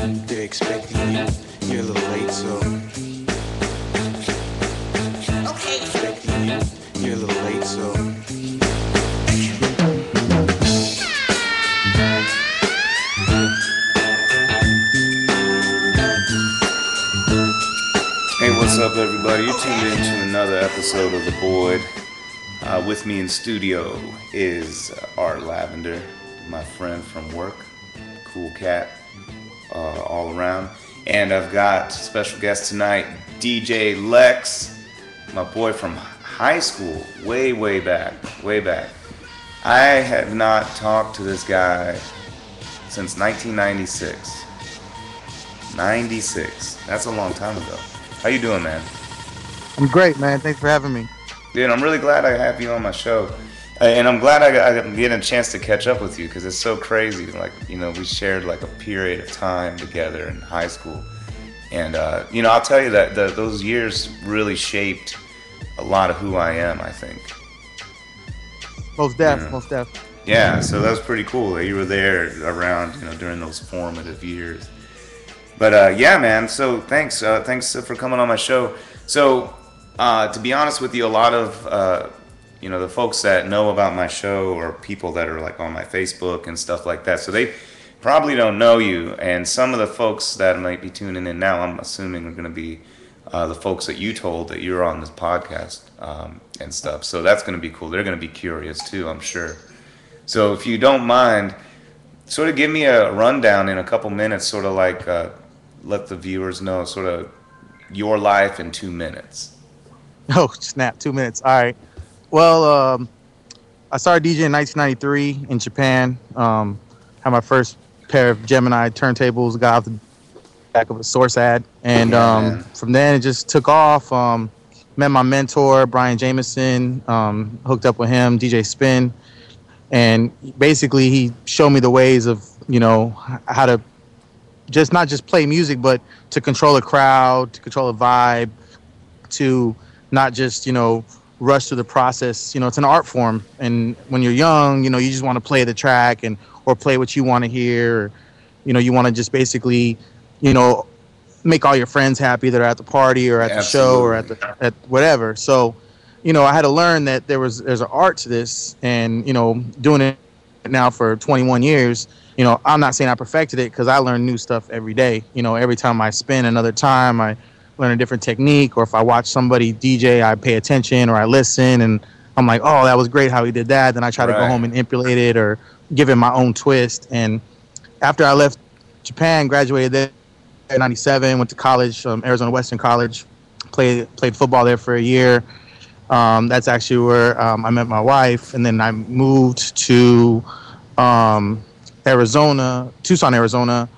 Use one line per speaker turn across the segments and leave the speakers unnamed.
They're expecting you. You're a little late, so. Okay. Expecting you. You're a little late, so.
Hey, what's up, everybody? You're tuned in to another episode of The Boyd. With me in studio is our Lavender, my friend from work, cool cat all around. And I've got special guest tonight, DJ-Lexx, my boy from high school, way back. I have not talked to this guy since 1996. 96. That's a long time ago. How you doing, man?
I'm great, man. Thanks for having me.
Dude, I'm really glad I have you on my show. And I'm glad I'm getting a chance to catch up with you because it's so crazy. Like, you know, we shared like a period of time together in high school. And, you know, I'll tell you that those years really shaped a lot of who I am, I think.
Most def.
Yeah, so that was pretty cool that you were there around, you know, during those formative years. But yeah, man. So thanks for coming on my show. So to be honest with you, a lot of you know, the folks that know about my show or people that are like on my Facebook and stuff like that. So they probably don't know you, and some of the folks that might be tuning in now, I'm assuming are going to be the folks that you told that you're on this podcast and stuff. So that's going to be cool. They're going to be curious too, I'm sure. So if you don't mind, sort of give me a rundown in a couple minutes, sort of like let the viewers know sort of your life in 2 minutes.
Oh, snap. 2 minutes. All right. Well, I started DJing in 1993 in Japan. Had my first pair of Gemini turntables, got off the back of a Source ad. And from then it just took off. Met my mentor, Brian Jameson, hooked up with him, DJ Spin. And basically he showed me the ways of, you know, how to not just play music, but to control a crowd, to control a vibe, to not just, you know, rush through the process. You know, it's an art form. And when you're young, you know, you just want to play the track or play what you want to hear. Or, you know, you want to just basically, you know, make all your friends happy that are at the party or at the show or at whatever. So, you know, I had to learn that there's an art to this, and, you know, doing it now for 21 years, you know, I'm not saying I perfected it because I learn new stuff every day. You know, every time I spin another time, I learn a different technique, or if I watch somebody DJ, I pay attention or I listen and I'm like, oh, that was great how he did that. Then I try to go home and emulate it or give it my own twist. And after I left Japan, graduated there in 97, went to college, Arizona Western College, played football there for a year. That's actually where I met my wife, and then I moved to Tucson, Arizona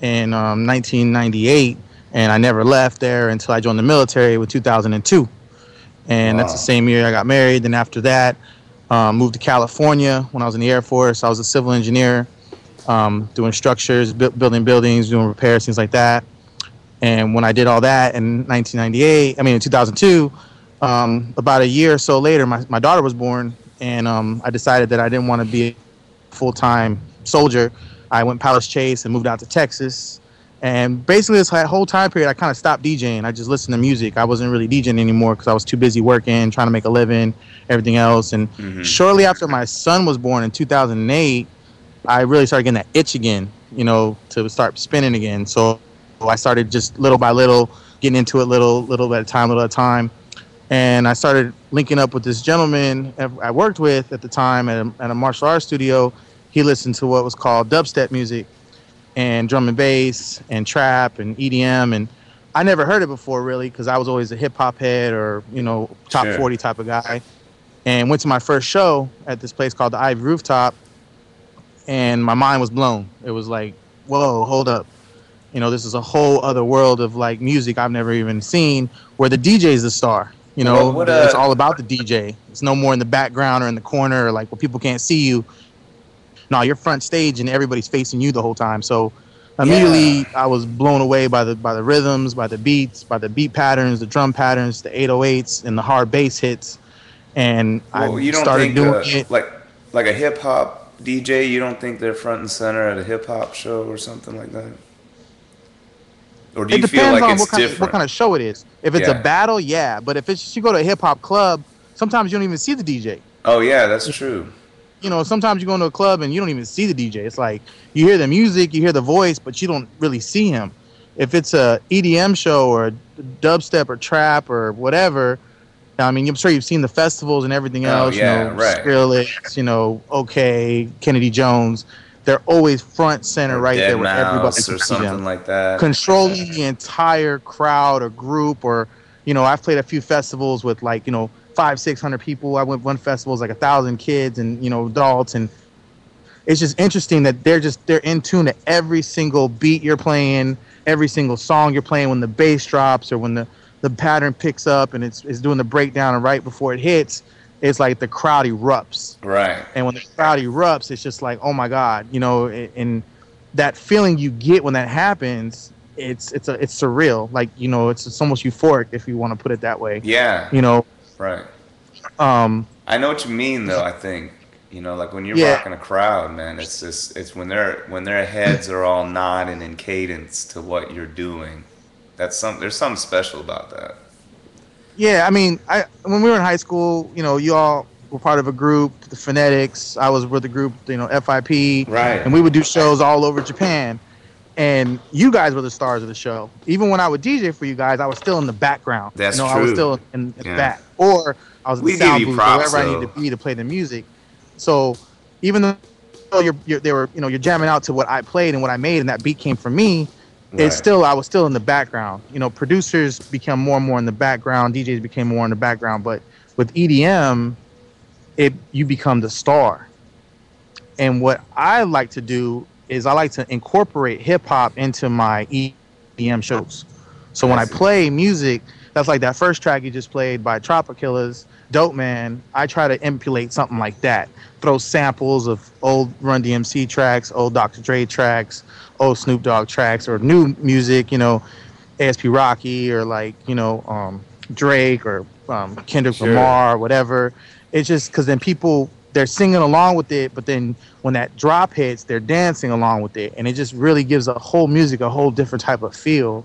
in 1998, and I never left there until I joined the military in 2002. And that's the same year I got married. Then after that, moved to California when I was in the Air Force. I was a civil engineer, doing structures, building buildings, doing repairs, things like that. And when I did all that in 2002, about a year or so later, my daughter was born, and I decided that I didn't want to be a full-time soldier. I went Palace Chase and moved out to Texas. And basically this whole time period, I kind of stopped DJing. I just listened to music. I wasn't really DJing anymore because I was too busy working, trying to make a living, everything else. And shortly after my son was born in 2008, I really started getting that itch again, you know, to start spinning again. So I started just little by little, getting into it little at a time. And I started linking up with this gentleman I worked with at the time at a martial arts studio. He listened to what was called dubstep music and drum and bass and trap and EDM. And I never heard it before, really, because I was always a hip-hop head or, you know, top 40 type of guy. And went to my first show at this place called the Ivy Rooftop, and my mind was blown. It was like, whoa, hold up. You know, this is a whole other world of, like, music I've never even seen, where the DJ's the star. You know, it's all about the DJ. It's no more in the background or in the corner or, like, where people can't see you. No, you're front stage and everybody's facing you the whole time. So immediately I was blown away by the rhythms, by the beats, by the beat patterns, the drum patterns, the 808s and the hard bass hits. And I started doing it.
Like a hip hop DJ, you don't think they're front and center at a hip hop show or something like that? Or do
It
you feel
depends
like
on
it's
what
different?
kind of show it is. If it's a
Yeah.
battle, yeah. But if it's just you go to a hip hop club, sometimes you don't even see the DJ.
Oh yeah, that's true.
You know, sometimes you go into a club and you don't even see the DJ. It's like you hear the music, you hear the voice, but you don't really see him. If it's a EDM show or a dubstep or trap or whatever, I mean, I'm sure you've seen the festivals and everything
Oh
else. You
yeah,
know,
right.
Skrillex, you know, OK, Kennedy Jones. They're always front center,
Or
right there
Dead
where everybody
Mouse
can
or
see them,
something like that.
controlling the entire crowd or group. Or, you know, I've played a few festivals with like, you know, 500-600 people. I went one festival was like 1,000 kids and, you know, adults, and it's just interesting that they're in tune to every single beat you're playing, every single song you're playing. When the bass drops or when the pattern picks up and it's doing the breakdown, and right before it hits, it's like the crowd erupts.
Right.
And when the crowd erupts, it's just like, oh my god, you know. And that feeling you get when that happens, it's surreal. Like, you know, it's almost euphoric if you want to put it that way.
Yeah.
You know,
Right.
um,
I know what you mean though, I think. You know, like when you're
yeah,
rocking a crowd, man, it's just it's when their heads are all nodding in cadence to what you're doing. There's something special about that.
yeah. I mean, I when we were in high school, you know, you all were part of a group, the Phonetics. I was with the group, you know, FIP,
Right.
and we would do shows all over Japan. And you guys were the stars of the show. Even when I would DJ for you guys, I was still in the background. You
That's
know, I was
true.
still in the
Yeah.
back, or I was at the
We give
sound
you
booth or
props
wherever I needed
though.
to be to play the music. So even though they were, you know, you're jamming out to what I played and what I made, and that beat came from me, it's
Right.
still I was still in the background. You know, producers become more and more in the background, DJs became more in the background, but with EDM, you become the star. And what I like to do is I like to incorporate hip hop into my EDM shows. So
I
when I
see.
play music, that's like that first track you just played by Tropicillas, Dope Man. I try to emulate something like that. Throw samples of old Run DMC tracks, old Dr. Dre tracks, old Snoop Dogg tracks, or new music, you know, ASP Rocky or like, you know, Drake or Kendrick
Sure.
Lamar or whatever. It's just because then people they're singing along with it, but then when that drop hits, they're dancing along with it, and it just really gives a whole music a whole different type of feel.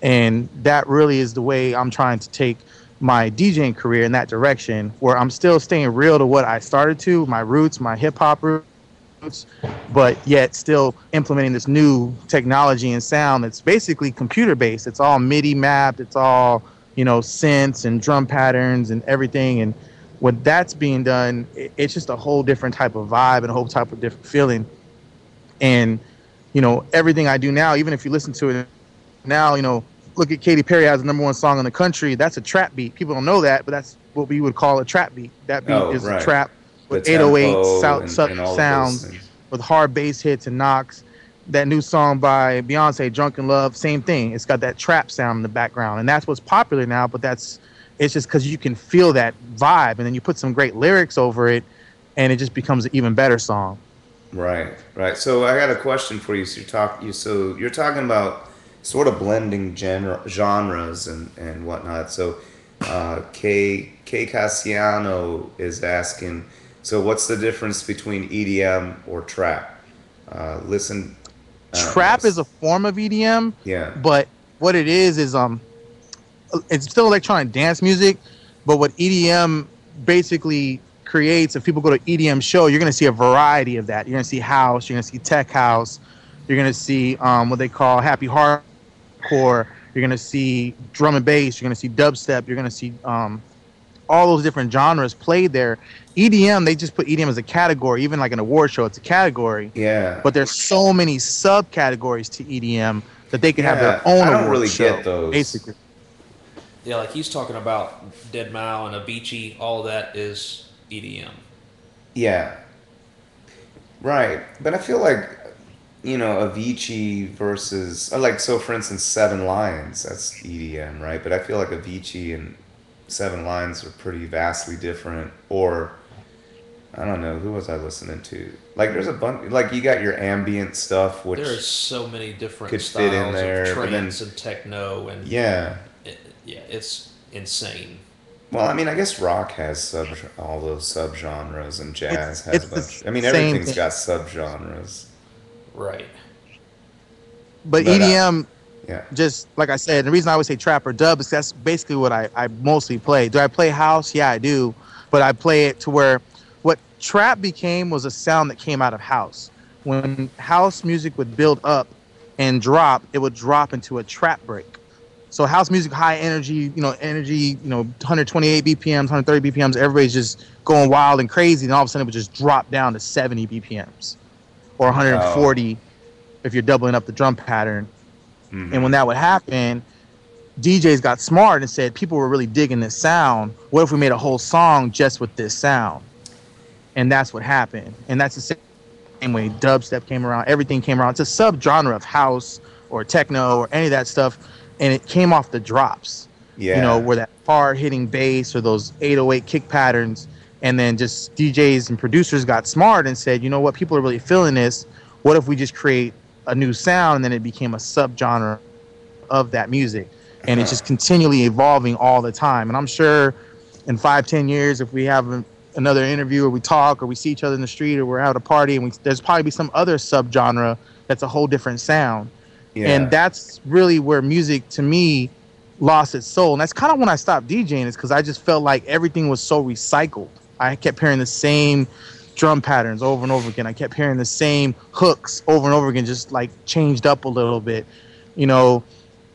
And that really is the way I'm trying to take my DJing career in that direction, where I'm still staying real to what I started to, my roots, my hip hop roots, but yet still implementing this new technology and sound that's basically computer based. It's all MIDI mapped. It's all, you know, synths and drum patterns and everything. And when that's being done, it's just a whole different type of vibe and a whole type of different feeling. And, you know, everything I do now, even if you listen to it now, you know, look at Katy Perry has the number one song in the country. That's a trap beat. People don't know that, but that's what we would call a trap beat. That beat
Oh,
is a
right.
trap
The
with 808
tempo and all of those
sounds,
things.
with hard bass hits and knocks. That new song by Beyonce, Drunken Love, same thing. It's got that trap sound in the background, and that's what's popular now. But it's just because you can feel that vibe, and then you put some great lyrics over it, and it just becomes an even better song.
Right, right. So I got a question for you. So you're talking about sort of blending genres and whatnot. So K Cassiano is asking, so what's the difference between EDM or trap? Listen,
Trap is a form of EDM,
yeah.
but what it is it's still electronic dance music, but what EDM basically creates, if people go to EDM show, you're going to see a variety of that. You're going to see house, you're going to see tech house, you're going to see what they call happy hardcore, you're going to see drum and bass, you're going to see dubstep, you're going to see all those different genres played there. EDM, they just put EDM as a category. Even like an award show, it's a category.
Yeah.
But there's so many subcategories to EDM that they can have their
Yeah,
own
I don't
award
really
show,
get those.
basically.
Yeah, like he's talking about Dead Mile and Avicii. All of that is EDM.
Yeah. Right. But I feel like, you know, Avicii versus, like, so for instance, Seven Lions, that's EDM, right? But I feel like Avicii and Seven Lions are pretty vastly different. Or, I don't know, who was I listening to? Like, there's a bunch, like, you got your ambient stuff, which
There's so many different
could fit in
styles
there,
of
but then-
trance and techno, and
yeah.
yeah, it's insane.
Well, I mean, I guess rock has all those subgenres, and jazz has
it's
a
the
bunch. I mean,
same
everything's
thing.
got subgenres.
Right.
But
But,
EDM,
Yeah.
just like I said, the reason I always say trap or dub is that's basically what I mostly play. Do I play house? Yeah, I do. But I play it to where what trap became was a sound that came out of house. When house music would build up and drop, it would drop into a trap break. So house music, high energy, energy, 128 BPMs, 130 BPMs, everybody's just going wild and crazy. And all of a sudden it would just drop down to 70 BPMs or
Oh.
140 if you're doubling up the drum pattern. And when
Mm-hmm.
that would happen, DJs got smart and said people were really digging this sound. What if we made a whole song just with this sound? And that's what happened. And that's the same way dubstep came around. Everything came around. It's a subgenre of house or techno or any of that stuff. And it came off the drops,
Yeah.
where that hard hitting bass or those 808 kick patterns. And then just DJs and producers got smart and said, you know what, people are really feeling this. What if we just create a new sound? And then it became a subgenre of that music. And it's just continually evolving all the time. And I'm sure in 5-10 years, if we have another interview or we talk or we see each other in the street or we're at a party, and there's probably be some other subgenre that's a whole different sound. And
Yeah.
that's really where music to me lost its soul. And that's kind of when I stopped DJing, is because I just felt like everything was so recycled. I kept hearing the same drum patterns over and over again. I kept hearing the same hooks over and over again, just like changed up a little bit. You know,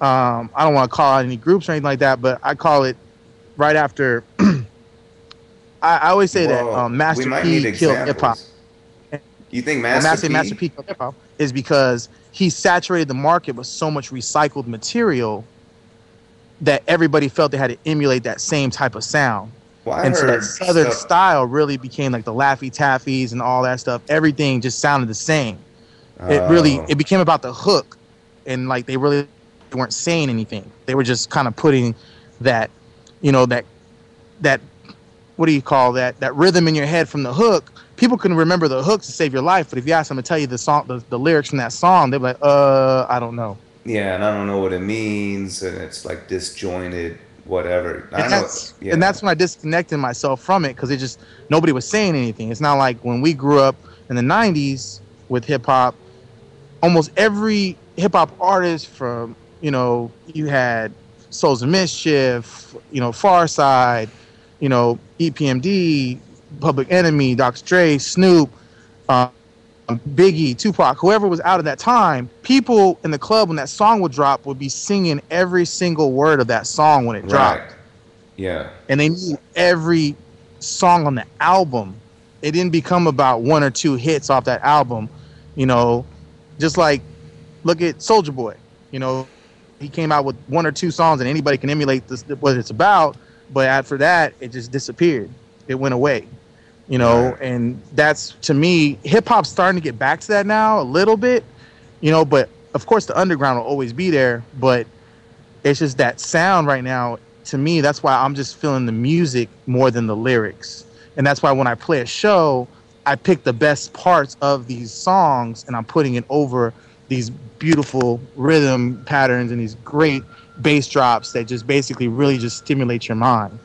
I don't want to call out any groups or anything like that, but I call it right after. I always say that
Well, we
Master
might need
P killed hip hop.
examples. You think
And
Master
Master
P?
P killed hip hop is because he saturated the market with so much recycled material that everybody felt they had to emulate that same type of sound.
Well, I
And so that
heard
southern
stuff.
style really became like the Laffy Taffies and all that stuff. Everything just sounded the same.
Oh,
It became about the hook, and like they really weren't saying anything. They were just kind of putting that, that what do you call that rhythm in your head from the hook. People can remember the hooks to save your life, but if you ask them to tell you the song, the lyrics from that song, they're like, I don't know.
yeah, and I don't know what it means, and it's like disjointed, whatever. I
and
know.
that's and
Yeah.
that's when I disconnected myself from it, because it just nobody was saying anything. It's not like when we grew up in the '90s with hip hop. Almost every hip hop artist from you had Souls of Mischief, Far Side, EPMD, Public Enemy, Dr. Dre, Snoop, um, Biggie, Tupac, whoever was out at that time, people in the club when that song would drop would be singing every single word of that song when it
Right.
dropped.
Yeah.
And they knew every song on the album. It didn't become about one or two hits off that album, you know, just like look at Soldier Boy. He came out with one or two songs and anybody can emulate this what it's about, but after that it just disappeared. It went away.
Right.
And that's, to me, hip hop's starting to get back to that now a little bit, but of course the underground will always be there, but it's just that sound right now. To me, that's why I'm just feeling the music more than the lyrics. And that's why when I play a show, I pick the best parts of these songs and I'm putting it over these beautiful rhythm patterns and these great bass drops that just basically really just stimulate your mind.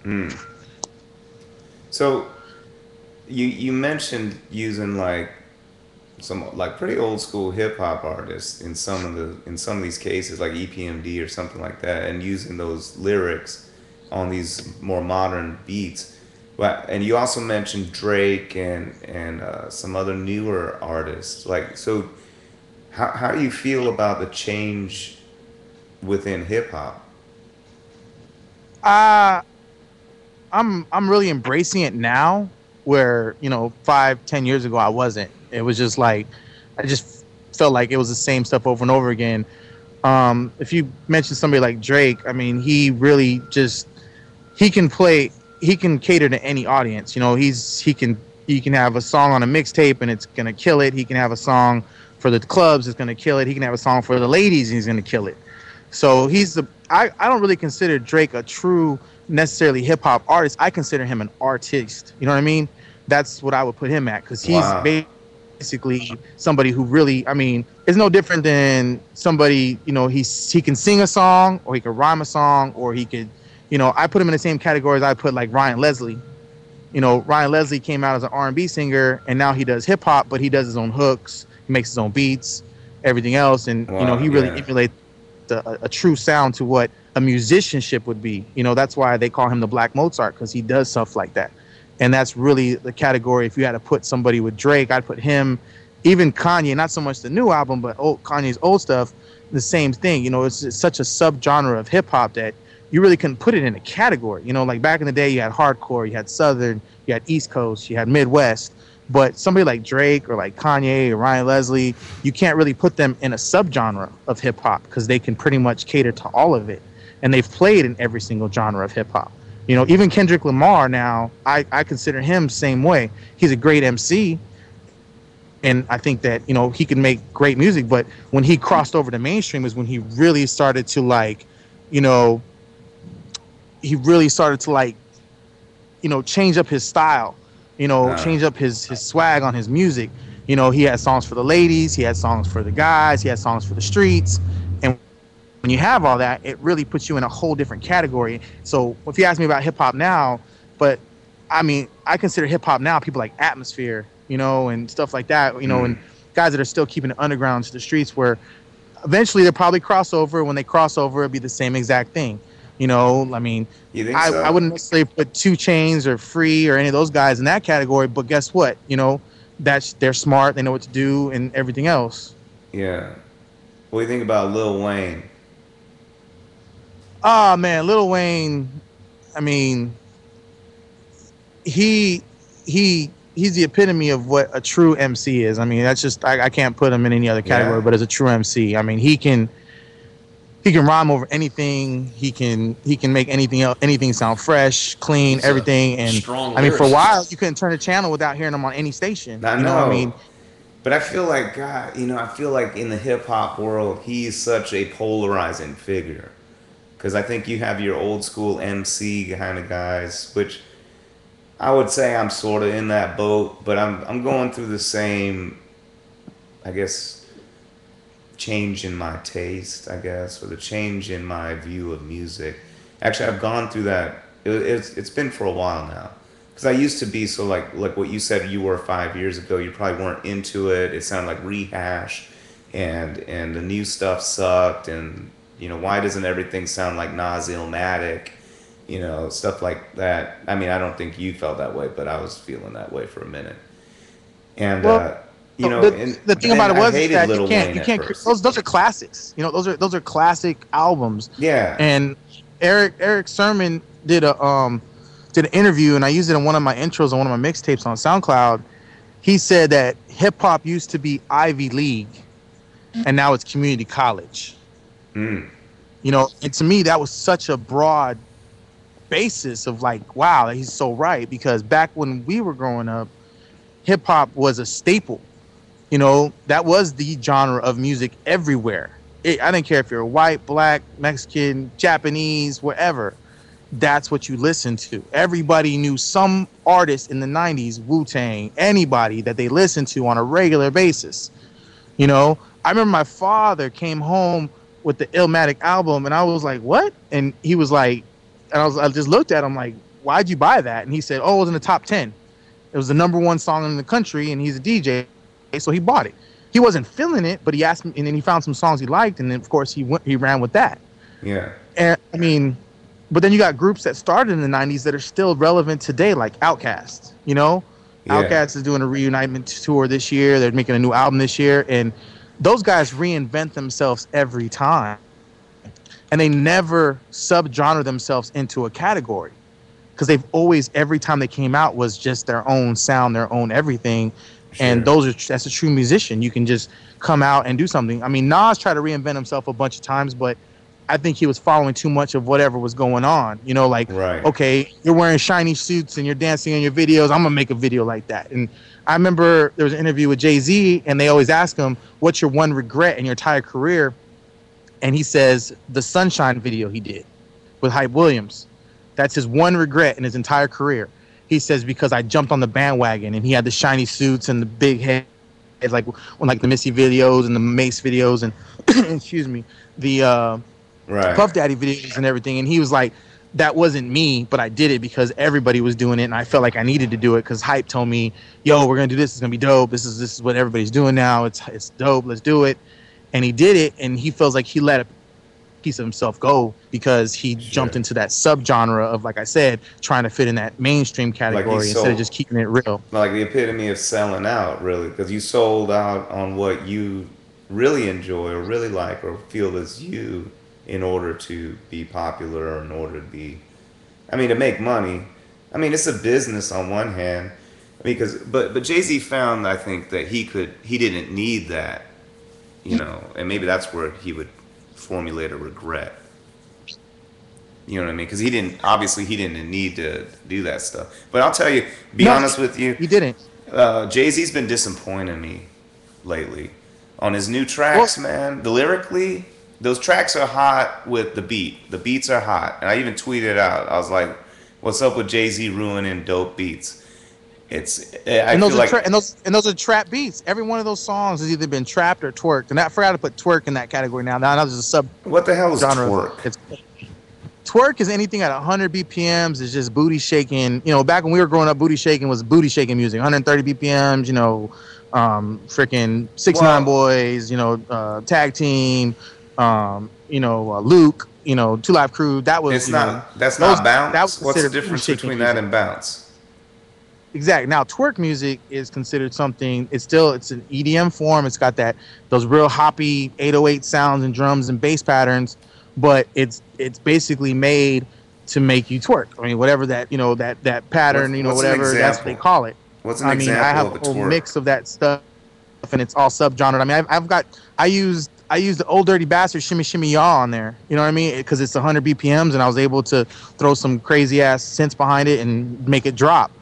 Mm. So you mentioned using like some like pretty old school hip hop artists in some of these cases, like EPMD or something like that, and using those lyrics on these more modern beats. But and you also mentioned Drake and some other newer artists. Like, so how do you feel about the change within hip hop?
Uh, I'm really embracing it now, where 5-10 years ago I wasn't. It was just like I just felt like it was the same stuff over and over again. If you mention somebody like Drake, I mean, he really just he can play, he can cater to any audience. He can have a song on a mixtape and it's gonna kill it. He can have a song for the clubs, it's gonna kill it. He can have a song for the ladies, and he's gonna kill it. So I don't really consider Drake a true necessarily hip hop artist. I consider him an artist. You know what I mean? That's what I would put him at, because he's
Wow.
basically somebody who really, I mean, is no different than somebody, he can sing a song or he could rhyme a song, or he could, I put him in the same category as I put like Ryan Leslie. Ryan Leslie came out as an R&B singer and now he does hip hop, but he does his own hooks, he makes his own beats, everything else. And,
Wow.
he really
Yeah.
emulates a true sound to what a musicianship would be. You know, that's why they call him the Black Mozart, because he does stuff like that. And that's really the category. If you had to put somebody with Drake, I'd put him, even Kanye, not so much the new album, but Kanye's old stuff, the same thing. You know, it's such a subgenre of hip hop that you really couldn't put it in a category. You know, like back in the day, you had hardcore, you had Southern, you had East Coast, you had Midwest. But somebody like Drake or like Kanye or Ryan Leslie, you can't really put them in a subgenre of hip hop because they can pretty much cater to all of it. And they've played in every single genre of hip hop. You know, even Kendrick Lamar now, I consider him same way. He's a great MC. And I think that, you know, he can make great music. But when he crossed over to mainstream is when he really started to like, you know, change up his style. You know, change up his swag on his music. You know, he had songs for the ladies, he had songs for the guys, he had songs for the streets. And when you have all that, it really puts you in a whole different category. So if you ask me about hip hop now, but I mean, I consider hip hop now people like Atmosphere, you know, and stuff like that, you know, and guys that are still keeping it underground to the streets, where eventually they'll probably cross over. When they cross over, it'll be the same exact thing. You know, I mean, I wouldn't necessarily put 2 Chainz or Free or any of those guys in that category, but guess what? You know, they're smart, they know what to do, and everything else.
Yeah. What do you think about Lil Wayne?
Oh man, Lil Wayne, I mean, he's the epitome of what a true MC is. I mean, that's just I can't put him in any other category, but as a true MC, I mean, he can rhyme over anything. He can make anything sound fresh, clean, everything. And I mean, for a while, you couldn't turn the channel without hearing him on any station.
I
know what I mean?
But I feel like, God, you know, I feel like in the hip hop world, he's such a polarizing figure. Because I think you have your old school MC kind of guys, which I would say I'm sort of in that boat, but I'm going through the same, I guess, change in my taste, I guess, or the change in my view of music. Actually, I've gone through that. It's been for a while now, because I used to be so like what you said you were 5 years ago. You probably weren't into it. It sounded like rehash, and the new stuff sucked. And you know, why doesn't everything sound like Nas Illmatic? You know, stuff like that. I mean, I don't think you felt that way, but I was feeling that way for a minute. And you know,
the thing about it was that you can't. Those are classics. You know, those are classic albums.
Yeah.
And Eric Sermon did an interview, and I used it in one of my intros on one of my mixtapes on SoundCloud. He said that hip hop used to be Ivy League, and now it's community college. You know, and to me that was such a broad basis of like, wow, he's so right, because back when we were growing up, hip hop was a staple. You know, that was the genre of music everywhere. I didn't care if you're white, black, Mexican, Japanese, whatever. That's what you listened to. Everybody knew some artist in the 90s, Wu-Tang, anybody that they listened to on a regular basis. You know, I remember my father came home with the Illmatic album, and I was like, what? And he was like, and I just looked at him like, why'd you buy that? And he said, oh, it was in the top 10. It was the #1 song in the country, and he's a DJ, so he bought it. He wasn't feeling it, but he asked me, and then he found some songs he liked, and then of course he ran with that.
Yeah.
And I mean, but then you got groups that started in the 90s that are still relevant today, like Outkast. You know, Outkast is doing a reunitement tour this year. They're making a new album this year, and those guys reinvent themselves every time, and they never subgenre themselves into a category. Because they've always, every time they came out, was just their own sound, their own everything. Sure. And that's a true musician. You can just come out and do something. I mean, Nas tried to reinvent himself a bunch of times, but I think he was following too much of whatever was going on. You know, like, okay, you're wearing shiny suits and you're dancing in your videos. I'm going to make a video like that. And I remember there was an interview with Jay-Z, and they always ask him, what's your one regret in your entire career? And he says, the Sunshine video he did with Hype Williams. That's his one regret in his entire career. He says, because I jumped on the bandwagon, and he had the shiny suits and the big head, like the Missy videos and the Mace videos and excuse me, the Puff Daddy videos and everything. And he was like, that wasn't me, but I did it because everybody was doing it, and I felt like I needed to do it because Hype told me, yo, we're gonna do this. It's gonna be dope. This is what everybody's doing now. It's dope. Let's do it. And he did it, and he feels like he let piece of himself go because he jumped into that subgenre of, like I said, trying to fit in that mainstream category instead of just keeping it real.
Like the epitome of selling out, really, because you sold out on what you really enjoy or really like or feel is you in order to be popular or in order to be, I mean, to make money. I mean, it's a business on one hand, because but Jay-Z found, I think, that he didn't need that, you know, and maybe that's where he would formulate a regret. You know what I mean? Because he didn't need to do that stuff. But I'll tell you, be honest with you,
he didn't.
Jay-Z's been disappointing me lately on his new tracks, man. The lyrically, those tracks are hot with the beat. The beats are hot, and I even tweeted out. I was like, "What's up with Jay-Z ruining dope beats?" Those
are trap beats. Every one of those songs has either been trapped or twerked, and I forgot to put twerk in that category. Now there's a sub.
What the hell is twerk?
Twerk is anything at 100 BPMs. It's just booty shaking. You know, back when we were growing up, booty shaking was booty shaking music. 130 BPMs. You know, freaking 6ix9ine Boys. You know, Tag Team. You know, Luke. You know, 2 Live Crew. That was.
That's not bounce. What's the difference between that and bounce?
Exactly. Now, twerk music is considered something. It's an EDM form. It's got those real hoppy 808 sounds and drums and bass patterns, but it's basically made to make you twerk. I mean, whatever that that pattern, whatever that's what they call it.
What's an example
I have
of a
whole
twerk?
mix of that stuff, and it's all subgenre. I mean, I used the Old Dirty Bastard Shimmy Shimmy Y'all on there. You know what I mean? Because it's 100 BPMs, and I was able to throw some crazy ass synths behind it and make it drop.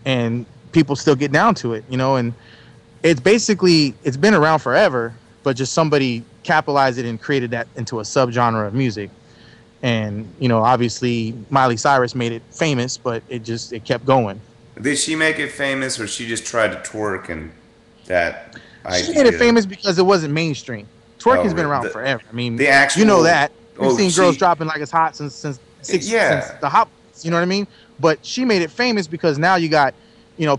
And people still get down to it, and it's been around forever, but just somebody capitalized it and created that into a subgenre of music. And, obviously Miley Cyrus made it famous, but it kept going.
Did she make it famous, or she just tried to twerk and that idea?
She made it famous because it wasn't mainstream. Twerking has been around forever. I mean,
the actual,
that. We've seen girls dropping like it's hot since the hot, you know what I mean? But she made it famous because now you got,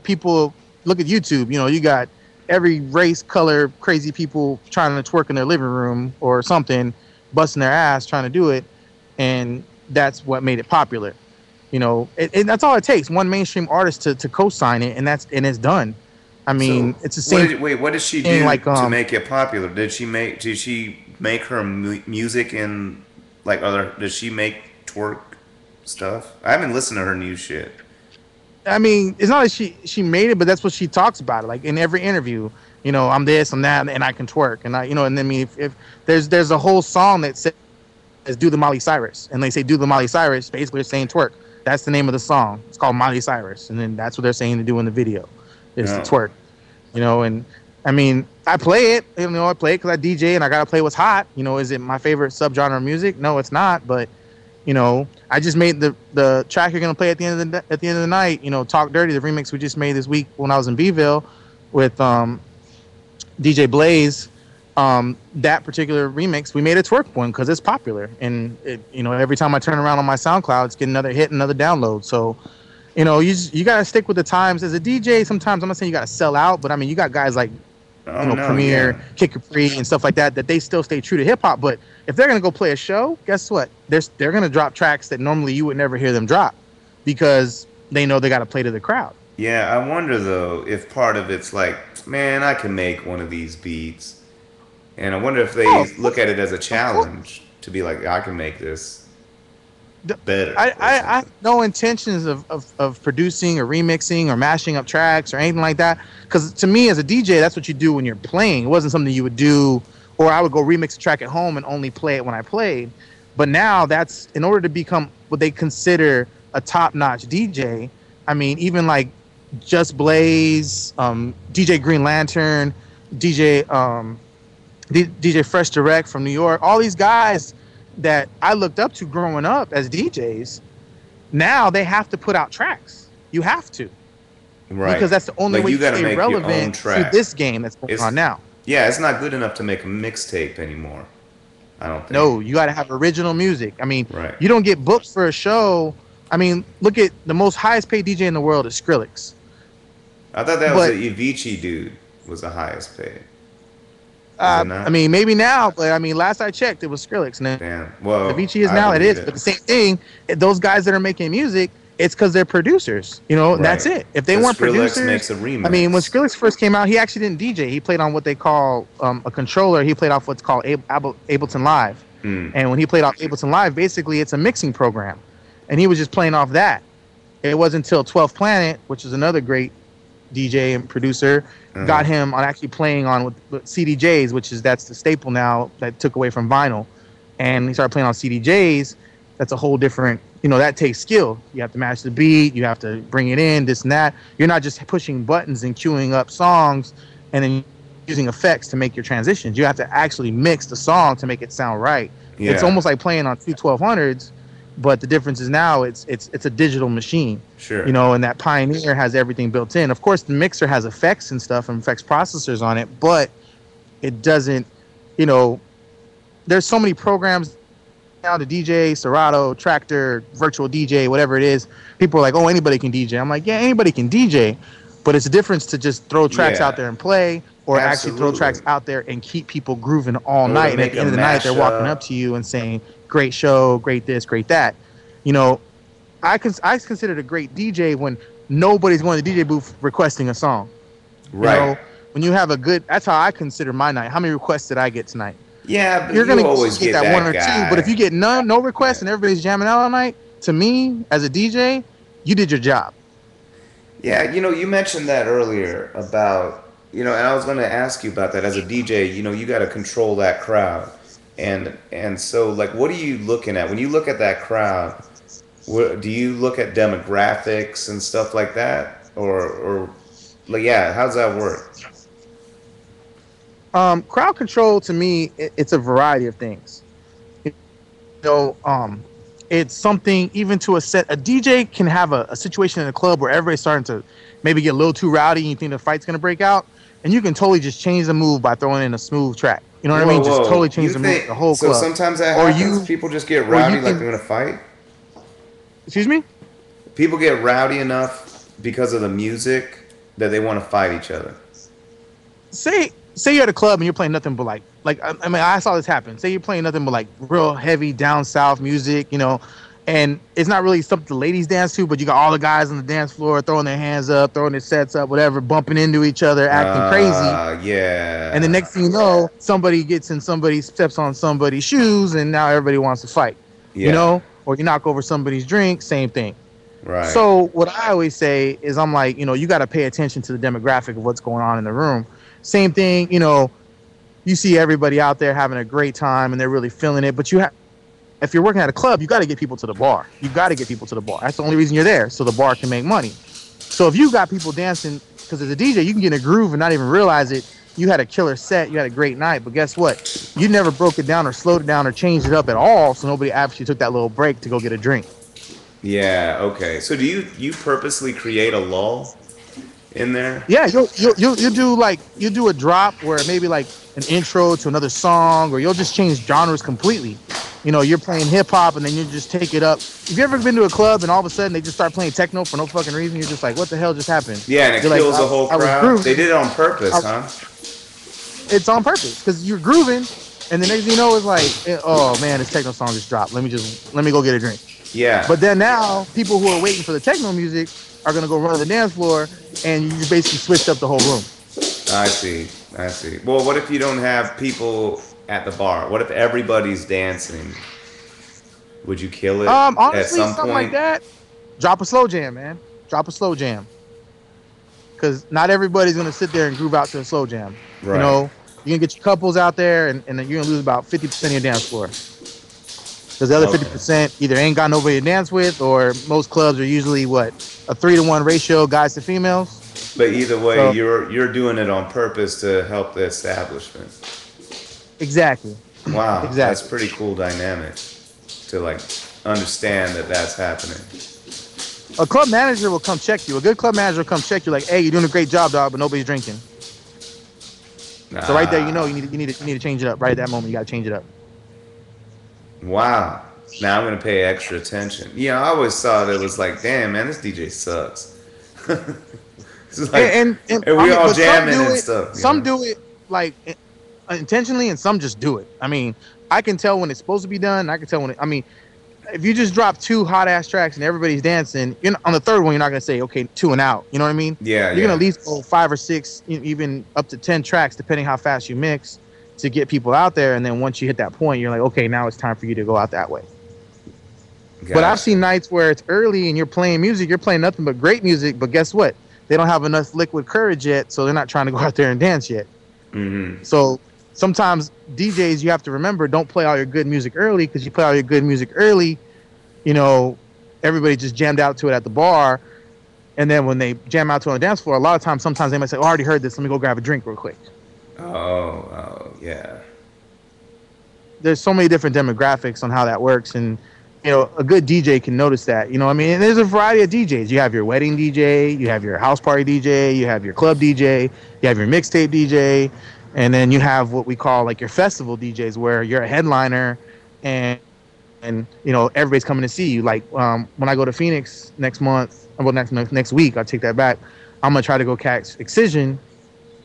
people look at YouTube, you got every race, color, crazy people trying to twerk in their living room or something, busting their ass trying to do it. And that's what made it popular. That's all it takes. One mainstream artist to co-sign it, and it's done. I mean, it's the same.
What did she do to make it popular? Did she make her music in did she make twerk stuff? I haven't listened to her new shit.
I mean, it's not like she made it, but that's what she talks about. Like in every interview, I'm this, I'm that, and I can twerk. And and I mean, if there's a whole song that says "Do the Miley Cyrus," and they say "Do the Miley Cyrus," basically they're saying twerk. That's the name of the song. It's called Miley Cyrus, and then that's what they're saying to do in the video, is to twerk. And I mean, I play it. I play it because I DJ and I gotta play what's hot. Is it my favorite subgenre of music? No, it's not. But I just made the track you're gonna play at the end of the night. Talk Dirty, the remix we just made this week when I was in Bville with DJ Blaze. That particular remix, we made a twerk one because it's popular, and every time I turn around on my SoundCloud, it's getting another hit, another download. So, you gotta stick with the times as a DJ. Sometimes I'm not saying you gotta sell out, but I mean you got guys like Premier, Kid Capri, and stuff like that they still stay true to hip hop. But if they're gonna go play a show, guess what? They're gonna drop tracks that normally you would never hear them drop because they know they gotta play to the crowd.
Yeah, I wonder though if part of it's like, man, I can make one of these beats, and I wonder if they look at it as a challenge to be like, I can make this better.
I have no intentions of producing or remixing or mashing up tracks or anything like that. Because to me, as a DJ, that's what you do when you're playing. It wasn't something you would do, or I would go remix a track at home and only play it when I played. But now that's in order to become what they consider a top-notch DJ. I mean, even like Just Blaze, DJ Green Lantern, DJ Fresh Direct from New York, all these guys that I looked up to growing up as DJs, now they have to put out tracks. You have to.
Right.
Because that's the only way you stay relevant to this game that's going on now.
Yeah, it's not good enough to make a mixtape anymore, I don't think.
No, you got to have original music. I mean, you don't get booked for a show. I mean, look at the most highest paid DJ in the world is Skrillex.
I thought that was the Avicii dude was the highest paid. Is it
I
not?
mean, maybe now, but I mean, last I checked, it was Skrillex. And
Damn. Well,
Avicii is
I
now, it
believe
is.
it.
But the same thing, those guys that are making music, it's because they're producers, and that's
Right.
it. If they
Because
weren't
Skrillex
producers,
makes a
I mean, when
remix.
Skrillex first came out, he actually didn't DJ. He played on what they call a controller. He played off what's called Ableton Live.
Hmm.
And when he played off Ableton Live, basically it's a mixing program. And he was just playing off that. It wasn't until 12th Planet, which is another great DJ and producer, got him on actually playing on with CDJs, that's the staple now that took away from vinyl. And he started playing on CDJs. That's a whole different, that takes skill. You have to match the beat, you have to bring it in, this and that. You're not just pushing buttons and queuing up songs and then using effects to make your transitions. You have to actually mix the song to make it sound right.
Yeah.
It's almost like playing on two 1200s, but the difference is now it's a digital machine.
Sure.
And that Pioneer has everything built in. Of course, the mixer has effects and stuff and effects processors on it, but it doesn't, there's so many programs now, the DJ, Serato, Tractor, Virtual DJ, whatever it is. People are like, oh, anybody can DJ. I'm like, yeah, anybody can DJ, but it's a difference to just throw tracks out there and play, or actually throw tracks out there and keep people grooving all night. And at the end of the night, they're walking up to you and saying, great show, great this, great that. I consider it a great DJ when nobody's going to the DJ booth requesting a song.
Right.
When you have that's how I consider my night. How many requests did I get tonight?
Yeah, but
you're gonna
always get
that one or
guy.
two. But if you get no requests and everybody's jamming out all night, to me as a DJ, you did your job.
Yeah, you mentioned that earlier about and I was going to ask you about that as a DJ. You got to control that crowd, and so like, what are you looking at when you look at that crowd? Do you look at demographics and stuff like that, or like, yeah, how's that work?
Crowd control to me, it's a variety of things. It's something even to a set. A DJ can have a situation in a club where everybody's starting to maybe get a little too rowdy and you think the fight's gonna break out, and you can totally just change the move by throwing in a smooth track. You know what I mean? Just totally change the move, the whole club.
So sometimes that happens. People just get rowdy like they're gonna fight.
Excuse me?
People get rowdy enough because of the music that they want to fight each other.
Say you're at a club and you're playing nothing but I saw this happen. Say you're playing nothing but like real heavy down south music, and it's not really something the ladies dance to, but you got all the guys on the dance floor throwing their hands up, throwing their sets up, whatever, bumping into each other, acting crazy.
Yeah.
And the next thing you know, somebody gets in somebody, steps on somebody's shoes, and now everybody wants to fight.
Yeah.
Or you knock over somebody's drink, same thing.
Right.
So what I always say is, I'm like, you got to pay attention to the demographic of what's going on in the room. Same thing, you see everybody out there having a great time and they're really feeling it, but if you're working at a club, you got to get people to the bar. You got to get people to the bar. That's the only reason you're there, so the bar can make money. So if you got people dancing, because as a DJ, you can get in a groove and not even realize it. You had a killer set, you had a great night, but guess what? You never broke it down or slowed it down or changed it up at all, so nobody actually took that little break to go get a drink.
Yeah, okay. So do you purposely create a lull in there?
Yeah, you do a drop where maybe like an intro to another song, or you'll just change genres completely. You're playing hip hop and then you just take it up. Have you ever been to a club and all of a sudden they just start playing techno for no fucking reason? You're just like, what the hell just happened?
Yeah, and it
You're
kills
like,
the whole crowd. They did it on purpose, huh?
It's on purpose because you're grooving, and the next thing you know is like, oh man, this techno song just dropped. Let me go get a drink.
Yeah.
But then now people who are waiting for the techno music are gonna go run to the dance floor, and you just basically switched up the whole room.
I see. Well, what if you don't have people at the bar? What if everybody's dancing? Would you kill it?
Honestly,
at some
something
point?
like that. Drop a slow jam, man. Drop a slow jam. Because not everybody's gonna sit there and groove out to a slow jam.
Right.
You can get your couples out there, and then you're gonna lose about 50% of your dance floor. Because the other 50% either ain't got nobody to dance with, or most clubs are usually a 3-to-1 ratio, guys to females.
But either way, you're doing it on purpose to help the establishment.
Exactly.
Wow,
exactly.
That's pretty cool dynamic to understand that that's happening.
A club manager will come check you. A good club manager will come check you, like, hey, you're doing a great job, dog, but nobody's drinking. So right there, you need to change it up. Right at that moment, you got to change it up.
Wow. Now I'm gonna pay extra attention. Yeah, I always thought it was like, damn man, this DJ sucks. It's like, and we all jamming and stuff.
Some do it like intentionally, and some just do it. I mean, I can tell when it's supposed to be done. I can tell when it, I mean, if you just drop two hot ass tracks and everybody's dancing, on the third one, you're not gonna say, okay, two and out. You know what I mean?
Yeah,
You're gonna
yeah.
at least go 5 or 6, even up to 10 tracks, depending how fast you mix, to get people out there. And then once you hit that point, you're like, okay, now it's time for you to go out that way. But I've seen nights where it's early and you're playing music, you're playing nothing but great music, but guess what? They don't have enough liquid courage yet, so they're not trying to go out there and dance yet.
Mm-hmm.
So sometimes DJs, you have to remember, don't play all your good music early, because you play all your good music early, everybody just jammed out to it at the bar. And then when they jam out to it on the dance floor, a lot of times, sometimes they might say, oh, I already heard this. Let me go grab a drink real quick.
Oh, yeah.
There's so many different demographics on how that works. And, a good DJ can notice that. I mean, and there's a variety of DJs. You have your wedding DJ, you have your house party DJ, you have your club DJ, you have your mixtape DJ, and then you have what we call like your festival DJs, where you're a headliner and everybody's coming to see you. Like when I go to Phoenix next month, well, next week, I'll take that back. I'm gonna try to go catch Excision.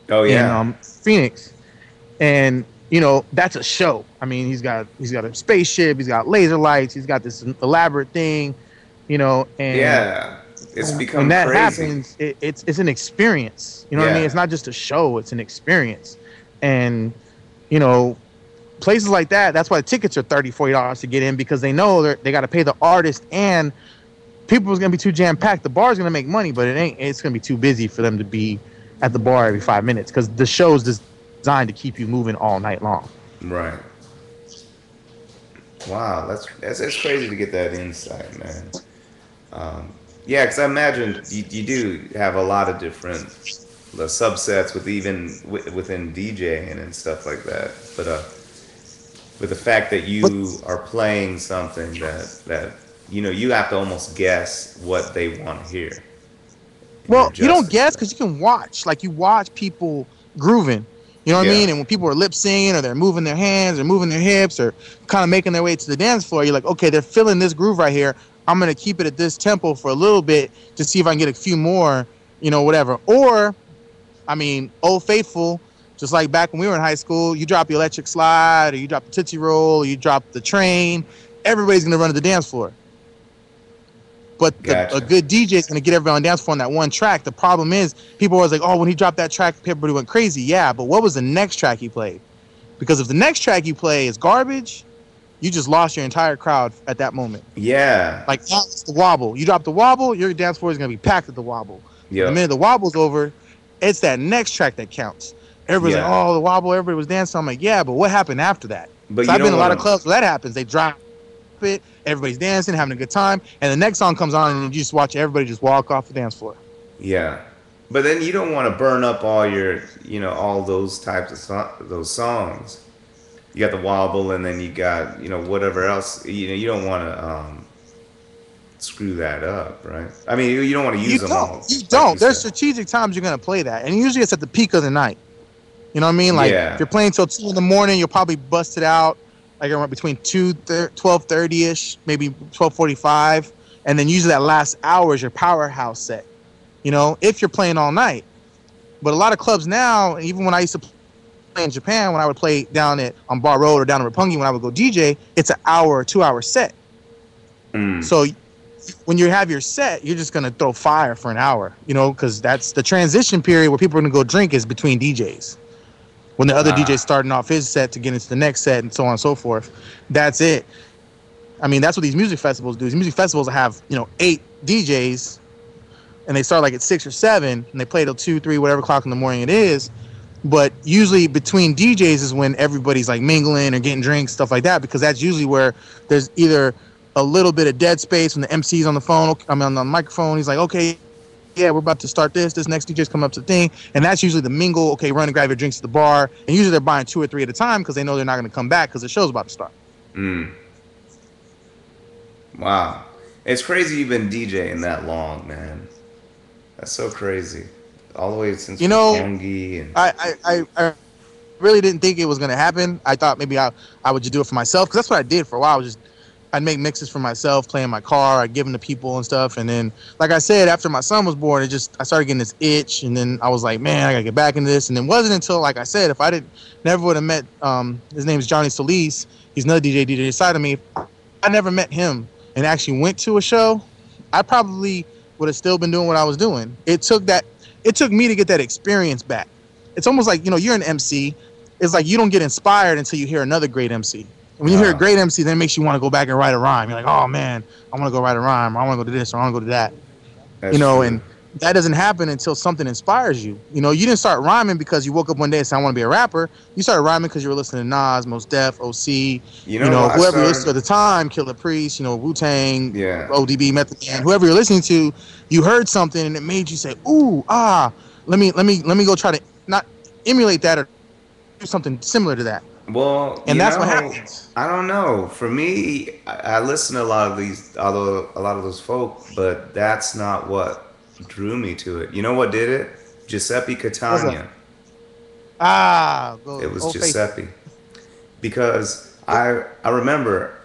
Oh yeah.
In Phoenix, and that's a show. I mean, he's got a spaceship, he's got laser lights, he's got this elaborate thing, and
yeah, it's become
when that
crazy.
happens, it's an experience. You know what I mean? It's not just a show; it's an experience, and places like that. That's why the tickets are $30, $40 to get in, because they know they got to pay the artist, and people is gonna be too jam packed. The bar is gonna make money, but it's gonna be too busy for them to be at the bar every 5 minutes, because the show is designed to keep you moving all night long.
Right. Wow, that's crazy to get that insight, man. Yeah, because I imagine you do have a lot of different subsets within DJing and stuff like that. But with the fact that you are playing something that you have to almost guess what they want to hear.
Well, you don't guess, because you can watch. Like, you watch people grooving. You know what I mean? And when people are lip singing, or they're moving their hands, or moving their hips, or kind of making their way to the dance floor, you're like, okay, they're feeling this groove right here. I'm going to keep it at this tempo for a little bit to see if I can get a few more, whatever. Or, I mean, Old Faithful, just like back when we were in high school, you drop the electric slide, or you drop the Tootsie Roll, or you drop the train, everybody's going to run to the dance floor. But a good DJ is going to get everybody on the dance floor on that one track. The problem is, people are always like, oh, when he dropped that track, everybody went crazy. Yeah, but what was the next track he played? Because if the next track you play is garbage, you just lost your entire crowd at that moment.
Yeah.
Like, that's the wobble. You drop the wobble, your dance floor is going to be packed at the wobble.
Yeah.
The minute the wobble's over, it's that next track that counts. Everybody's like, oh, the wobble, everybody was dancing. I'm like, yeah, but what happened after that? But I've been in a lot of clubs where that happens. They drop it, everybody's dancing, having a good time, and the next song comes on, and you just watch everybody just walk off the dance floor.
Yeah. But then you don't want to burn up all your, all those types of those songs. You got the wobble, and then you got, whatever else. You don't want to screw that up, right? I mean, you don't want to use them all. You
don't. There's strategic times you're going to play that, and usually it's at the peak of the night. You know what I mean? Like, if you're playing till 2 in the morning, you'll probably bust it out like around between 12:30ish, maybe 12:45, and then usually that last hour is your powerhouse set. If you're playing all night. But a lot of clubs now, even when I used to play in Japan, when I would play down on Bar Road or down in Roppongi, when I would go DJ, it's an hour or 2 hour set. So when you have your set, you're just gonna throw fire for an hour, because that's the transition period where people are gonna go drink is between DJs. When the other DJ's starting off his set to get into the next set, and so on and so forth. That's it. I mean, that's what these music festivals do. These music festivals have, 8 DJs, and they start like at 6 or 7, and they play till 2, 3, whatever o'clock in the morning it is. But usually between DJs is when everybody's like mingling or getting drinks, stuff like that, because that's usually where there's either a little bit of dead space when the MC's on the phone, on the microphone. He's like, okay, yeah, we're about to start this next DJ's coming up to the thing. And that's usually the mingle. Okay, run and grab your drinks at the bar. And usually they're buying 2 or 3 at a time, because they know they're not going to come back because the show's about to start.
Wow. It's crazy you've been DJing that long, man. That's so crazy. All the way since Roppongi. And
I really didn't think it was going to happen. I thought maybe I would just do it for myself, because that's what I did for a while. I was just I'd make mixes for myself, play in my car. I'd give them to people and stuff. And then, like I said, after my son was born, I started getting this itch. And then I was like, man, I gotta get back into this. And it wasn't until, like I said, if I never would have met, his name is Johnny Solis. He's another DJ side of me. I never met him and actually went to a show, I probably would have still been doing what I was doing. It took me to get that experience back. It's almost like, you're an MC. It's like you don't get inspired until you hear another great MC. When you hear a great MC, then it makes you want to go back and write a rhyme. You're like, oh man, I want to go write a rhyme. Or I want to go to this, or I want to go to that.
That's true.
And that doesn't happen until something inspires you. You didn't start rhyming because you woke up one day and said, I want to be a rapper. You started rhyming because you were listening to Nas, Mos Def, OC, whoever you listened to at the time, Killer Priest, Wu-Tang, ODB, Method Man, whoever you're listening to, you heard something and it made you say, ooh, let me go try to not emulate that or do something similar to that.
Well,
and that's what happens.
I don't know. For me, I listen to a lot of those folk, but that's not what drew me to it. You know what did it? Giuseppe Catania. It was Giuseppe. Because I remember